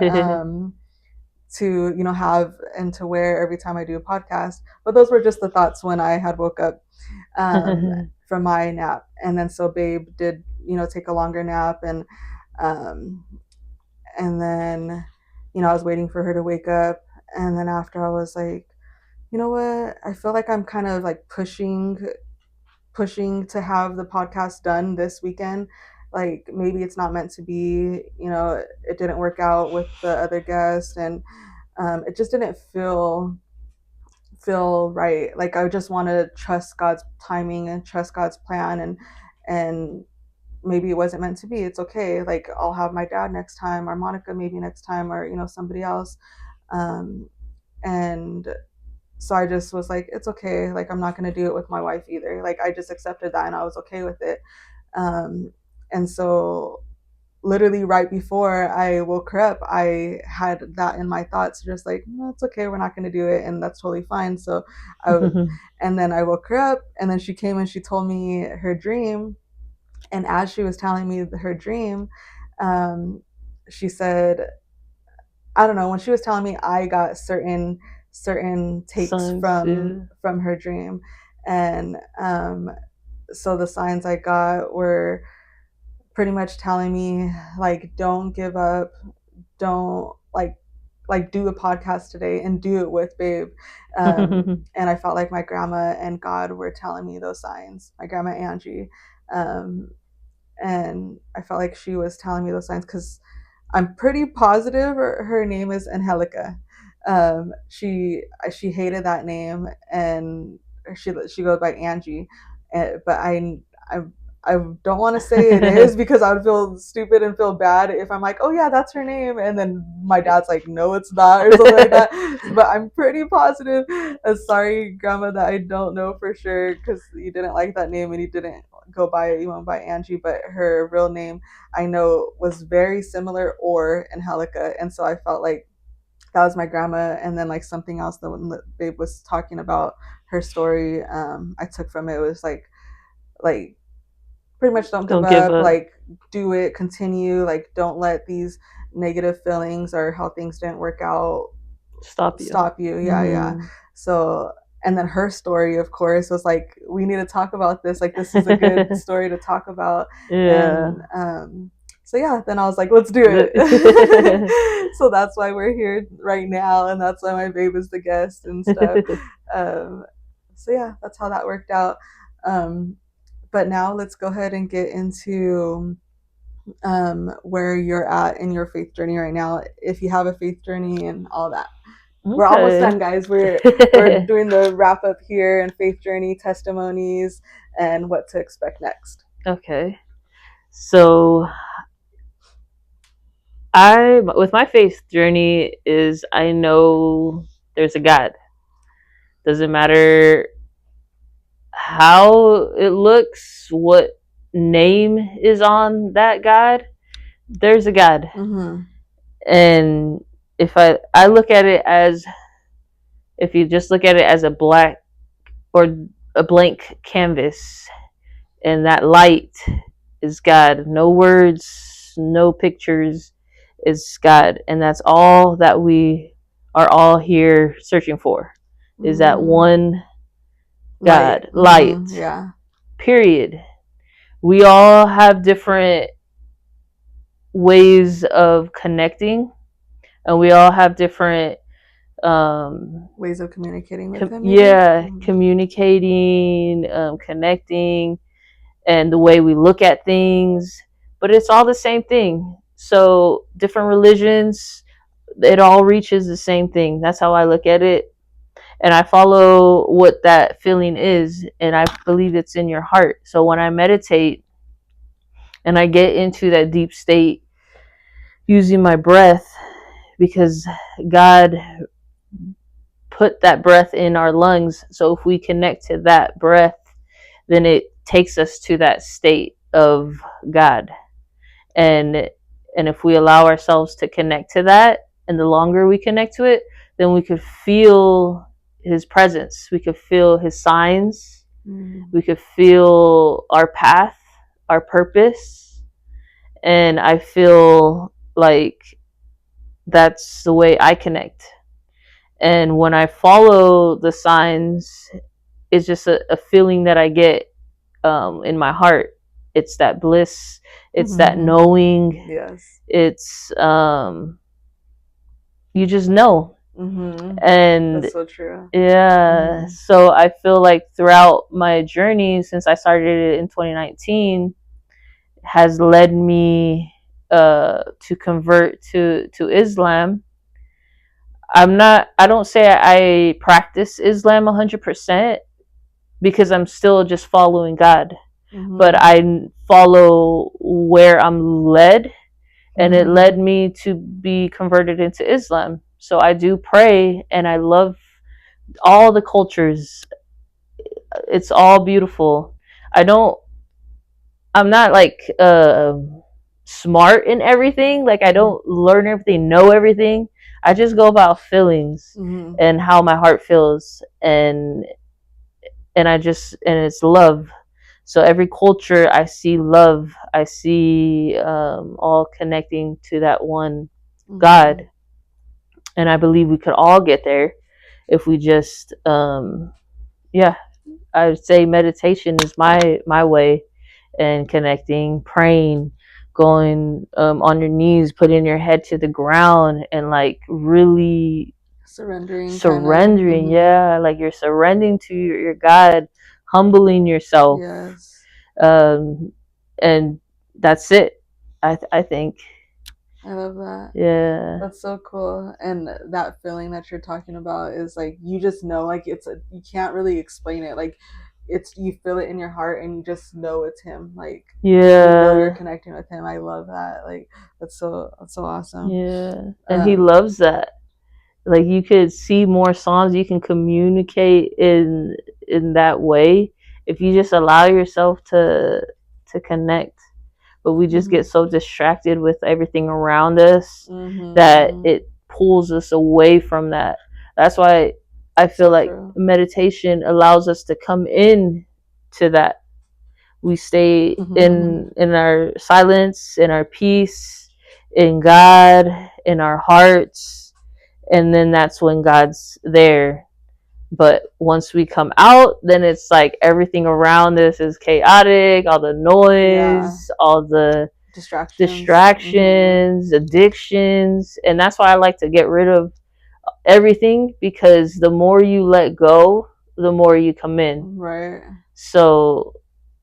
have and to wear every time I do a podcast. But those were just the thoughts when I had woke up from my nap. And then so Babe did take a longer nap, um, and then I was waiting for her to wake up, and then after I was like, you know what? I feel like I'm kind of like pushing to have the podcast done this weekend. Like maybe it's not meant to be. It didn't work out with the other guest, and it just didn't feel right. Like I just want to trust God's timing and trust God's plan, and maybe it wasn't meant to be. It's okay. Like I'll have my dad next time, or Monica maybe next time, or somebody else. Um, and so I just was like, it's okay. Like I'm not gonna do it with my wife either. Like I just accepted that and I was okay with it. Um, and so literally right before I woke her up, I had that in my thoughts, just like, no, it's okay, we're not going to do it, and that's totally fine. So I, and then I woke her up, and then she came and she told me her dream, and as she was telling me her dream, um, she said, I don't know, when she was telling me, I got certain takes Sons, yeah. from her dream, and so the signs I got were pretty much telling me like don't give up, don't like like do a podcast today and do it with Babe. And I felt like my grandma and God were telling me those signs. My grandma Angie, um, and I felt like she was telling me those signs because I'm pretty positive her name is Angelica. She hated that name, and she goes by Angie, but I I don't want to say it is because I would feel stupid and feel bad if I'm like, oh yeah, that's her name, and then my dad's like, no, it's not, or something like that. But I'm pretty positive. Sorry, Grandma, that I don't know for sure because you didn't like that name and you didn't go by it. You went by Angie, but her real name I know was very similar or Angelica, and so I felt like that was my grandma. And then like something else that when Babe was talking about her story, I took from it was like pretty much don't give Don't give up, up. like do it, continue, like don't let these negative feelings or how things didn't work out Stop you. stop you. Yeah, yeah. So and then her story of course was like we need to talk about this, like this is a good story to talk about. Yeah. And so yeah, then I was like, let's do it. So that's why we're here right now, and that's why my babe is the guest and stuff. um, so yeah, that's how that worked out. um, but now let's go ahead and get into where you're at in your faith journey right now, if you have a faith journey and all that. We're almost done, guys. We're doing the wrap up here and faith journey testimonies and what to expect next. Okay. So I with my faith journey is I know there's a God. Doesn't matter how it looks, what name is on that God, there's a God. And if I look at it as, if you just look at it as a black or a blank canvas, and that light is God. No words, no pictures, is God. And that's all that we are all here searching for, is that one God, light. Yeah. Period. We all have different ways of connecting, and we all have different ways of communicating with him. Yeah, communicating, connecting, and the way we look at things, but it's all the same thing. So different religions, it all reaches the same thing. That's how I look at it. And I follow what that feeling is, and I believe it's in your heart. So when I meditate and I get into that deep state using my breath, because God put that breath in our lungs. So if we connect to that breath, then it takes us to that state of God. And if we allow ourselves to connect to that, and the longer we connect to it, then we could feel his presence. We could feel his signs. We could feel our path, our purpose. And I feel like that's the way I connect. And when I follow the signs, it's just a feeling that I get in my heart. It's that bliss. It's that knowing. Yes. It's you just know. And that's so true. Yeah. So I feel like throughout my journey, since I started it in 2019, has led me to convert to Islam. I don't say I practice Islam 100%, because I'm still just following God. But I follow where I'm led, and it led me to be converted into Islam. So I do pray, and I love all the cultures. It's all beautiful. I'm not like smart in everything. Like I don't learn everything, know everything. I just go about feelings and how my heart feels, and it's love. So every culture, I see love. I see all connecting to that one God, and I believe we could all get there if we just, yeah. I would say meditation is my way, and connecting, praying, going on your knees, putting your head to the ground, and like really surrendering, kind of. surrendering. Yeah, like you're surrendering to your God, humbling yourself, Yes. um, and that's it. I think. I love that. Yeah. That's so cool. And that feeling that you're talking about is like you just know, like you can't really explain it. Like it's you feel it in your heart and you just know it's him. Like you know you're Yeah. connecting with him. I love that. Like that's so awesome. Yeah. And he Um loves that. Like you could see more songs, you can communicate in that way if you just allow yourself to connect. But we just mhm, get so distracted with everything around us mhm, that mhm. it pulls us away from that. That's why I feel So like true. meditation allows us to come in to that. We stay in our silence, in our peace, in God, in our hearts, and then that's when God's there. But once we come out, then it's like everything around us is chaotic, all the Yeah. noise, all the Distractions. Mhm. distractions, addictions. And that's why I like to get rid of everything, because the more you let go, the more you come in. Right. So,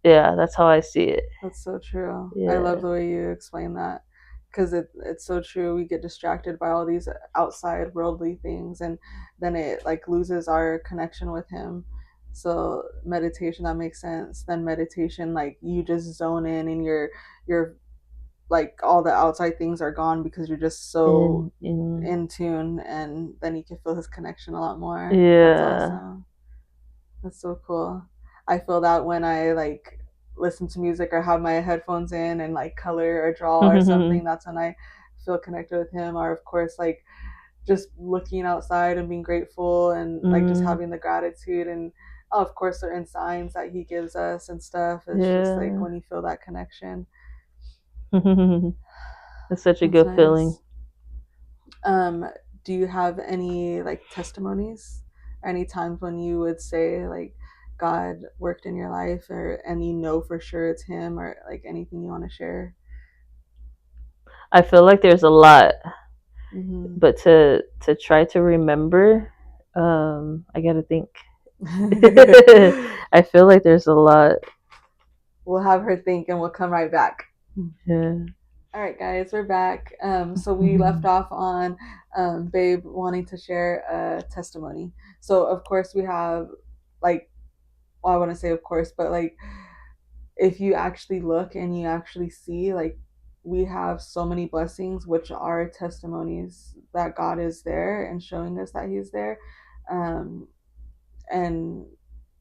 yeah, that's how I see it. That's so true. I love Yeah. the way you explain that because it's so true. We get distracted by all these outside worldly things, and then it like loses our connection with Him. So meditation, that makes sense. Then meditation, like you just zone in, and you're like all the outside things are gone because you're just so And in tune, and then you can feel His connection a lot more. That's yeah. awesome. That's so cool. I feel that when I like listen to music or have my headphones in and like color or draw or something, that's when I feel connected with him. Or of course, like just looking outside and being grateful and like just Mm, having the gratitude and oh, of course certain signs that he gives us and stuff. It's just like yeah. when you feel that connection. It's such a That's good feeling. nice. Um, do you have any like testimonies? Any times when you would say like God worked in your life, or and you know for sure it's Him, or like anything you want to share? I feel like there's a lot, Mm-hmm. but to try to remember, I gotta think. I feel like there's a lot. We'll have her think, and we'll come right back. Yeah. All right, guys, we're back. So we left off on Babe wanting to share a testimony. So of course we have like, well, I want to say of course, but like if you actually look and you actually see, like, we have so many blessings, which are testimonies that God is there and showing us that He's there. Um, and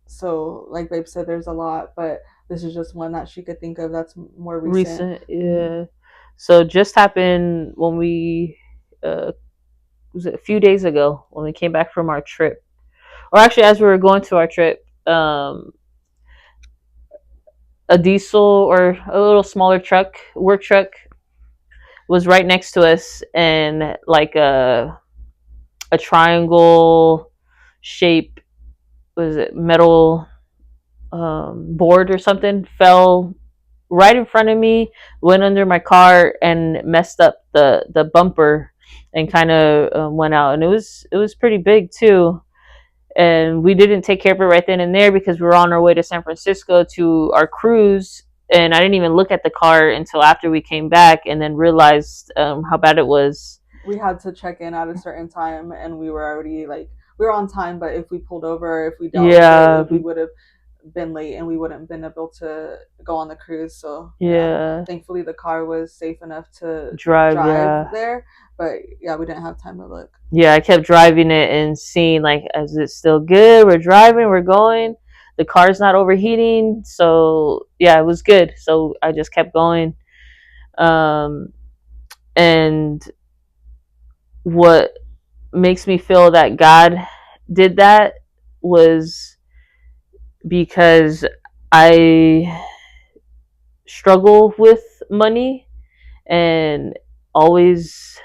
so, like Babe said, there's a lot, but this is just one that she could think of that's more recent. Recent, Mm-hmm. yeah. So just happened when we was it a few days ago when we came back from our trip, or actually as we were going to our trip, a diesel or a little smaller truck, work truck, was right next to us, and like a triangle shape, was it metal board or something, fell right in front of me, went under my car, and messed up the bumper, and kind of went out. And it was pretty big too. And we didn't take care of it right then and there because we were on our way to San Francisco to our cruise. And I didn't even look at the car until after we came back, and then realized how bad it was. We had to check in at a certain time, and we were already like, we were on time, but if we pulled over, if we dealt with Yeah, it, we would have been late and we wouldn't have been able to go on the cruise. So yeah, yeah, thankfully the car was safe enough to drive, drive yeah. there, but yeah, we didn't have time to look. Yeah, I kept driving it and seeing, like, is it still good? We're driving, we're going. The car's not overheating, so yeah, it was good. So I just kept going. Um, and what makes me feel that God did that was because I struggle with money, and always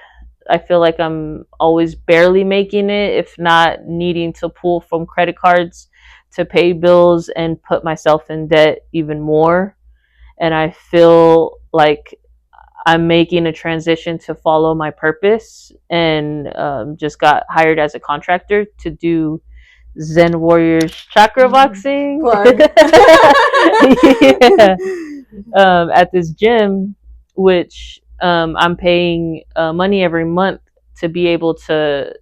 I feel like I'm always barely making it, if not needing to pull from credit cards to pay bills and put myself in debt even more. And I feel like I'm making a transition to follow my purpose, and just got hired as a contractor to do Zen Warriors chakra boxing. Plug. Yeah. At this gym, which I'm paying money every month to be able to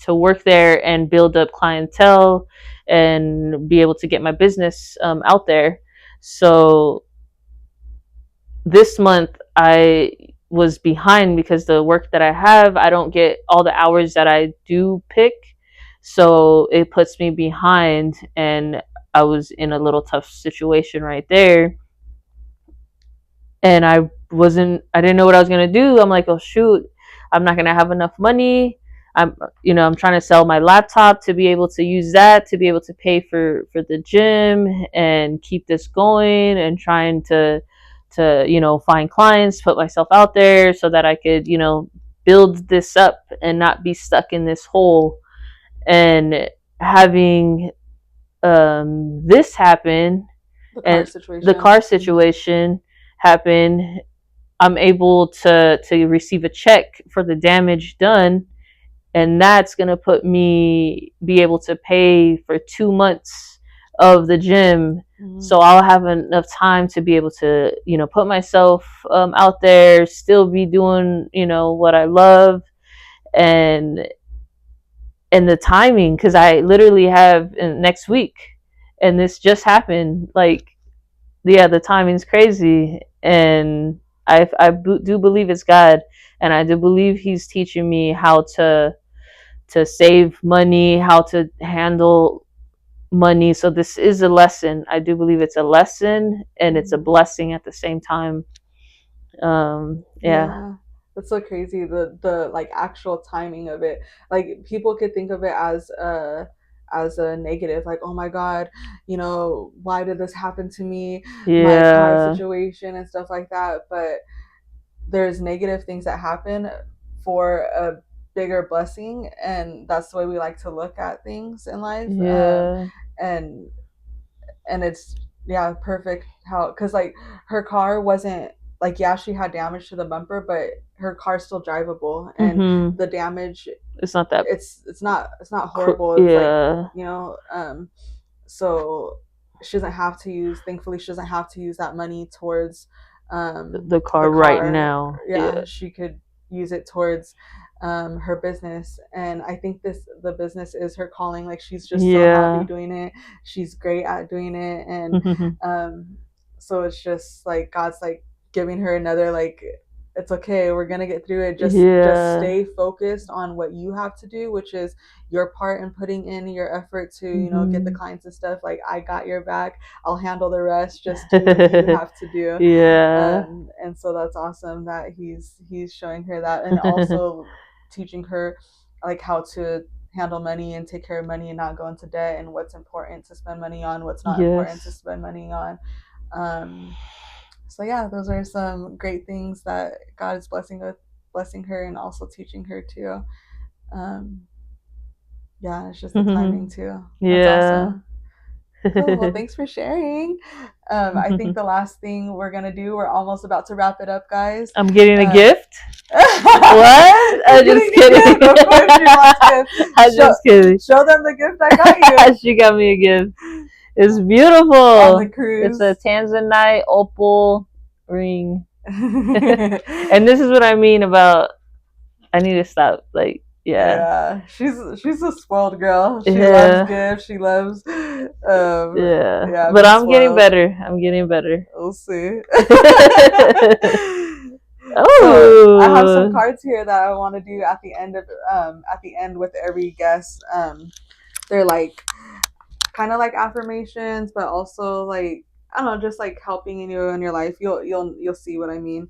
work there and build up clientele and be able to get my business out there. So this month I was behind because the work that I have, I don't get all the hours that I do pick. So it puts me behind, and I was in a little tough situation right there. And I didn't know what I was going to do. I'm like, "Oh shoot, I'm not going to have enough money. I'm trying to sell my laptop to be able to use that to be able to pay for the gym and keep this going, and trying to find clients, put myself out there so that I could, build this up and not be stuck in this hole." And having this happen, The car and the situation. car situation happen, I'm able to receive a check for the damage done, and that's gonna put me be able to pay for 2 months of the gym. So I'll have enough time to be able to, put myself out there, still be doing, what I love, and the timing, because I literally have next week, and this just happened. Like, yeah, the timing's crazy, and do believe it's God, and I do believe He's teaching me how to save money, how to handle money. So this is a lesson. I do believe it's a lesson, and it's a blessing at the same time. Yeah. Yeah. That's so crazy. The like actual timing of it. Like people could think of it as a negative, like, oh my God, why did this happen to me? My car Yeah. situation and stuff like that. But there's negative things that happen for a bigger blessing, and that's the way we like to look at things in life. Yeah. And it's, yeah, perfect how, because like her car wasn't, like, yeah, she had damage to the bumper, but her car's still drivable, and Mm-hmm. the damage, It's not that. it's not horrible. It's like, Yeah. so she doesn't have to use, thankfully she doesn't have to use that money towards The the car right car. now. Yeah, Yeah. she could use it towards her business, and I think the business is her calling. Like, she's just so happy Yeah. doing it. She's great at doing it, and so it's just like God's like giving her another, like, it's okay, we're gonna get through it. Just Yeah. stay focused on what you have to do, which is your part in putting in your effort to, get the Mm-hmm. clients and stuff. Like, I got your back, I'll handle the rest, just do what you have to do. Yeah. And so that's awesome that he's showing her that, and also teaching her like how to handle money and take care of money and not go into debt, and what's important to spend money on, what's not important to Yes. spend money on. So yeah, those are some great things that God is blessing her, and also teaching her too. Um, yeah, it's just the timing too. That's Yeah. awesome. Cool. Well, thanks for sharing. I think the last thing we're gonna do, we're almost about to wrap it up, guys. I'm getting a Um, gift. What? I'm You're just getting a kidding. gift. Of course, she wants gifts. I'm just kidding. Show them the gift I got you She got me a gift. It's on the beautiful. It's a cruise. Tanzanite opal ring. And this is what I mean about, I need to stop. Like, yeah. Yeah, she's a spoiled girl. She loves Yeah. gifts. She loves, Yeah. yeah, But being I'm getting spoiled. better. I'm getting better. We'll see. So I have some Oh. cards here that I want to do at the end with every guest. They're like kind of like affirmations, but also like, I don't know, just like helping you in your life. You'll see what I mean.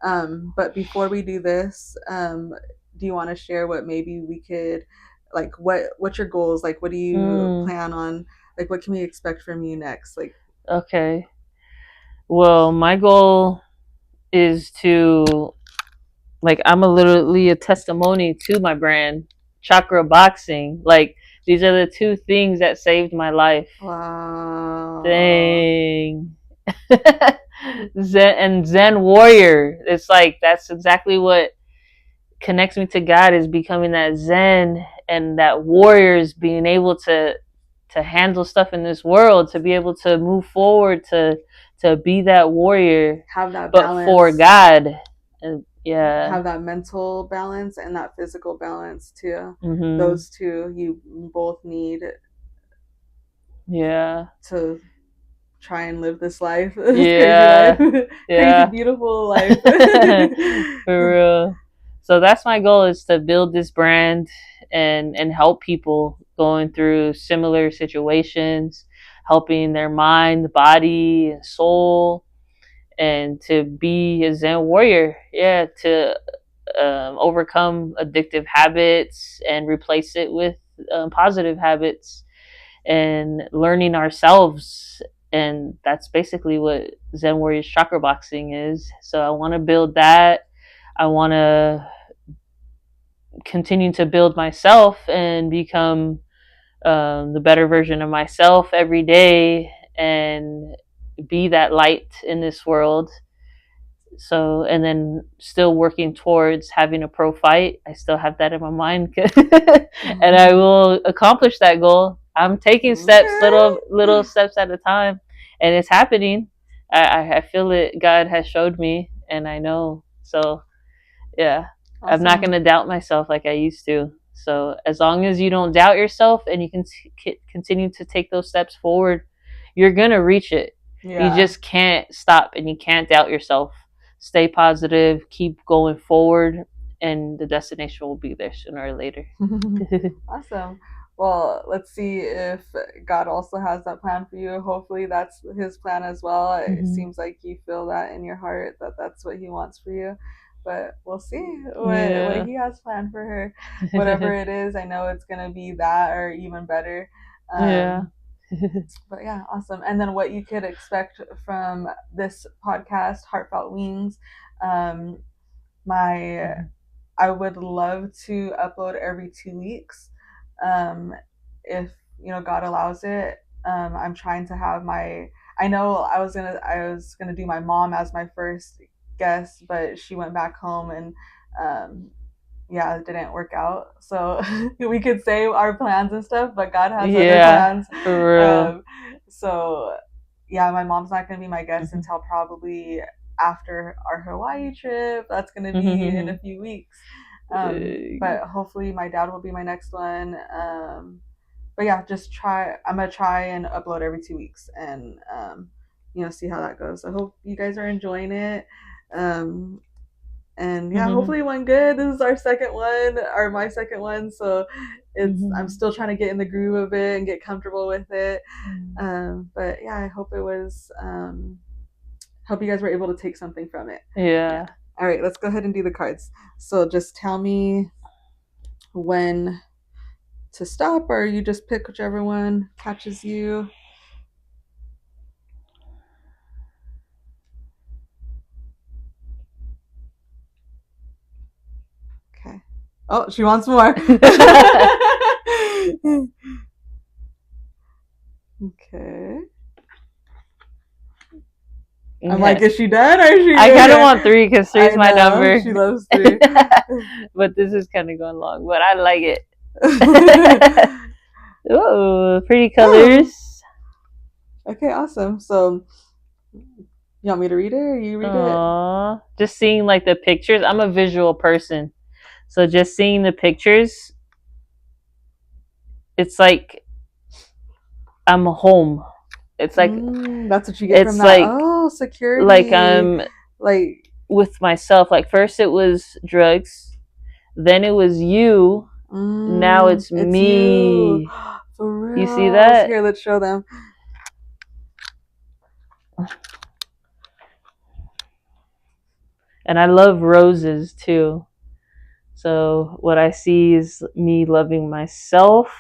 But before we do this, do you want to share what maybe we could, like, what's your goals? Like, what do you plan on? Like, what can we expect from you next? Like, Okay. Well, my goal is to, like, I'm literally a testimony to my brand, Chakra Boxing. Like, these are the two things that saved my life. wow. Dang. Zen warrior. It's like that's exactly what connects me to God, is becoming that Zen, and that warrior is being able to handle stuff in this world, to be able to move forward, to be that warrior, have that but balance for God. And yeah, have that mental balance and that physical balance too. mm-hmm. Those two you both need to try and live this life, this crazy life, crazy beautiful life. For real. So that's my goal, is to build this brand and help people going through similar situations, helping their mind, body, and soul, and to be a Zen warrior. Yeah, to overcome addictive habits and replace it with positive habits, and learning ourselves. And that's basically what Zen Warriors chakra boxing is. So I want to build that. I want to continue to build myself and become the better version of myself every day, and be that light in this world. So, and then still working towards having a pro fight. I still have that in my mind. And I will accomplish that goal. I'm taking steps, little steps at a time, and it's happening. I feel it. God has showed me, and I know. So yeah, awesome. I'm not going to doubt myself like I used to. So as long as you don't doubt yourself and you can continue to take those steps forward, you're going to reach it. Yeah. You just can't stop, and you can't doubt yourself. Stay positive, keep going forward, and the destination will be there sooner or later. Awesome. Well, let's see if God also has that plan for you. Hopefully that's his plan as well. Mm-hmm. It seems like you feel that in your heart, that that's what he wants for you. But we'll see what he has planned for her. Whatever it is, I know it's going to be that or even better. But yeah, awesome. And then what you could expect from this podcast, Heartfelt Wings, I would love to upload every 2 weeks, if God allows it. I'm trying to have I know I was gonna do my mom as my first guest, but she went back home, and it didn't work out. So we could say our plans and stuff, but God has other plans. For real. So yeah, my mom's not gonna be my guest until probably after our Hawaii trip. That's gonna be in a few weeks. But hopefully my dad will be my next one. But yeah, I'm gonna try and upload every 2 weeks, and see how that goes. I hope you guys are enjoying it. And yeah, hopefully it went good. This is our second one, or my second one, so I'm still trying to get in the groove of it and get comfortable with it. But yeah, I hope it was hope you guys were able to take something from it. Yeah. All right, let's go ahead and do the cards. So just tell me when to stop, or you just pick whichever one catches you. Okay. Oh, she wants more. Okay. I'm like, is she done, or is she? I kind of want 3 because 3 is my number. She loves 3. But this is kind of going long, but I like it. Ooh, pretty colors. Okay, awesome. So, you want me to read it, or you read it? Just seeing like the pictures. I'm a visual person, so just seeing the pictures, it's like I'm home. It's like that's what you get from that. Like, security. Like I'm like with myself. Like first it was drugs, then it was you. Now it's me. You. For real. You see that? Here, let's show them. And I love roses too. So what I see is me loving myself,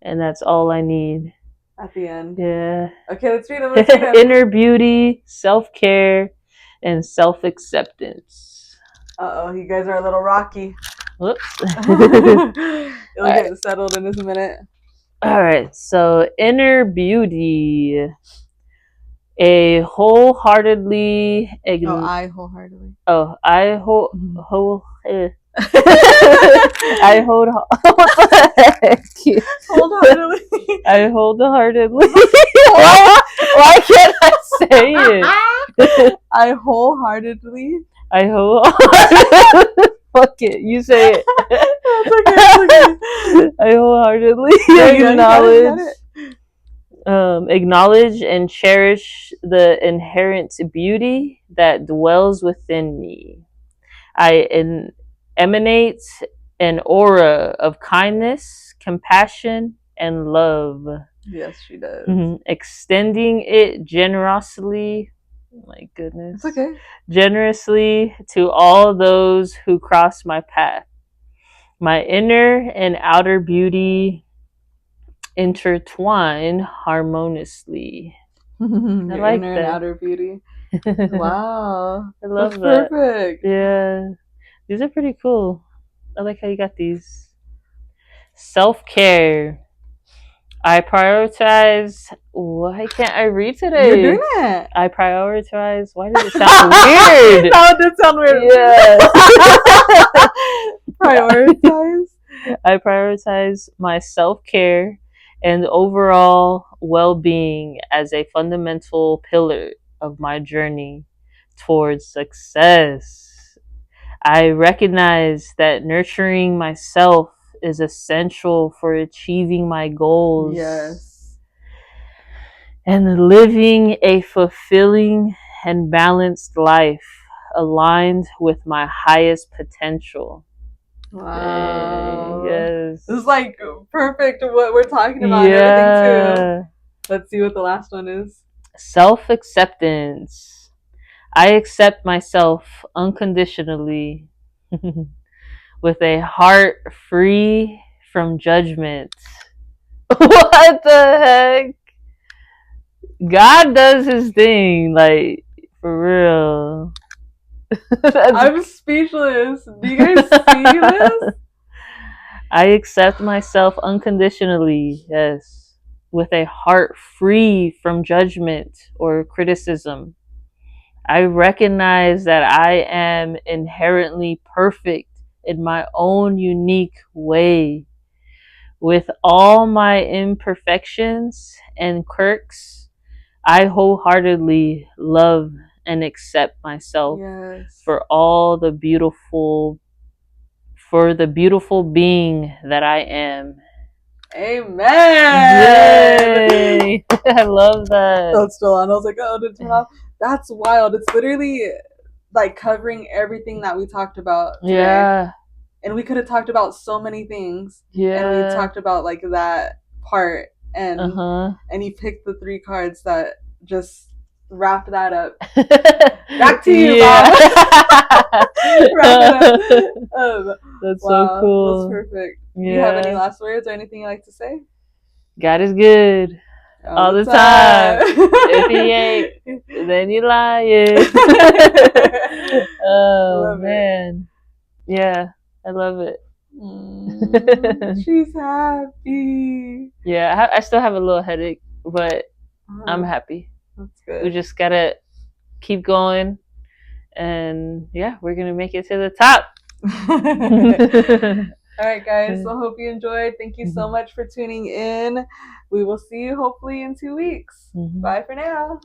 and that's all I need. At the end. Yeah. Okay, let's read them. Inner beauty, self-care, and self-acceptance. Uh-oh, you guys are a little rocky. Whoops. It'll get settled in just a minute. All right, so inner beauty. A wholeheartedly I wholeheartedly. I I hold what the heck? Wholeheartedly. I wholeheartedly. why can't I say it? I wholeheartedly. I wholeheartedly. Fuck it, you say it. That's okay. I wholeheartedly acknowledge and cherish the inherent beauty that dwells within me. I emanate an aura of kindness, compassion, and love. Yes, she does. Extending it generously. My goodness. It's okay. Generously to all those who cross my path. My inner and outer beauty intertwine harmoniously. Your like inner that. and outer beauty. Wow. I love That's that. perfect. Yeah. These are pretty cool. I like how you got these. Self-care. I prioritize. Why can't I read today? You're doing it. I prioritize. Why does it sound weird? That did sound weird. Yeah. Prioritize. I prioritize my self-care and overall well-being as a fundamental pillar of my journey towards success. I recognize that nurturing myself is essential for achieving my goals. Yes. And living a fulfilling and balanced life aligned with my highest potential. Wow. Yes. This is like perfect what we're talking about and everything too. Let's see what the last one is. Self-acceptance. I accept myself unconditionally with a heart free from judgment. What the heck? God does his thing, like, for real. I'm speechless. Do you guys see this? I accept myself unconditionally, yes, with a heart free from judgment or criticism. I recognize that I am inherently perfect in my own unique way. With all my imperfections and quirks, I wholeheartedly love and accept myself for the beautiful being that I am. Amen. Yay! I love that. So it's still on. I was like, oh, did it turn off? That's wild. It's literally like covering everything that we talked about today. Yeah. And we could have talked about so many things. Yeah. And we talked about like that part. And and you picked the 3 cards that just wrapped that up. Back to you, Bob. Wrap it up. That's so cool. That's perfect. Yeah. Do you have any last words or anything you like to say? God is good. All the time. If he ain't, then you lying. Oh, man. Yeah, I love it. She's happy. Yeah, I still have a little headache, but I'm happy. That's good. We just gotta keep going, and yeah, we're gonna make it to the top. All right, guys. So hope you enjoyed. Thank you so much for tuning in. We will see you hopefully in 2 weeks. Bye for now.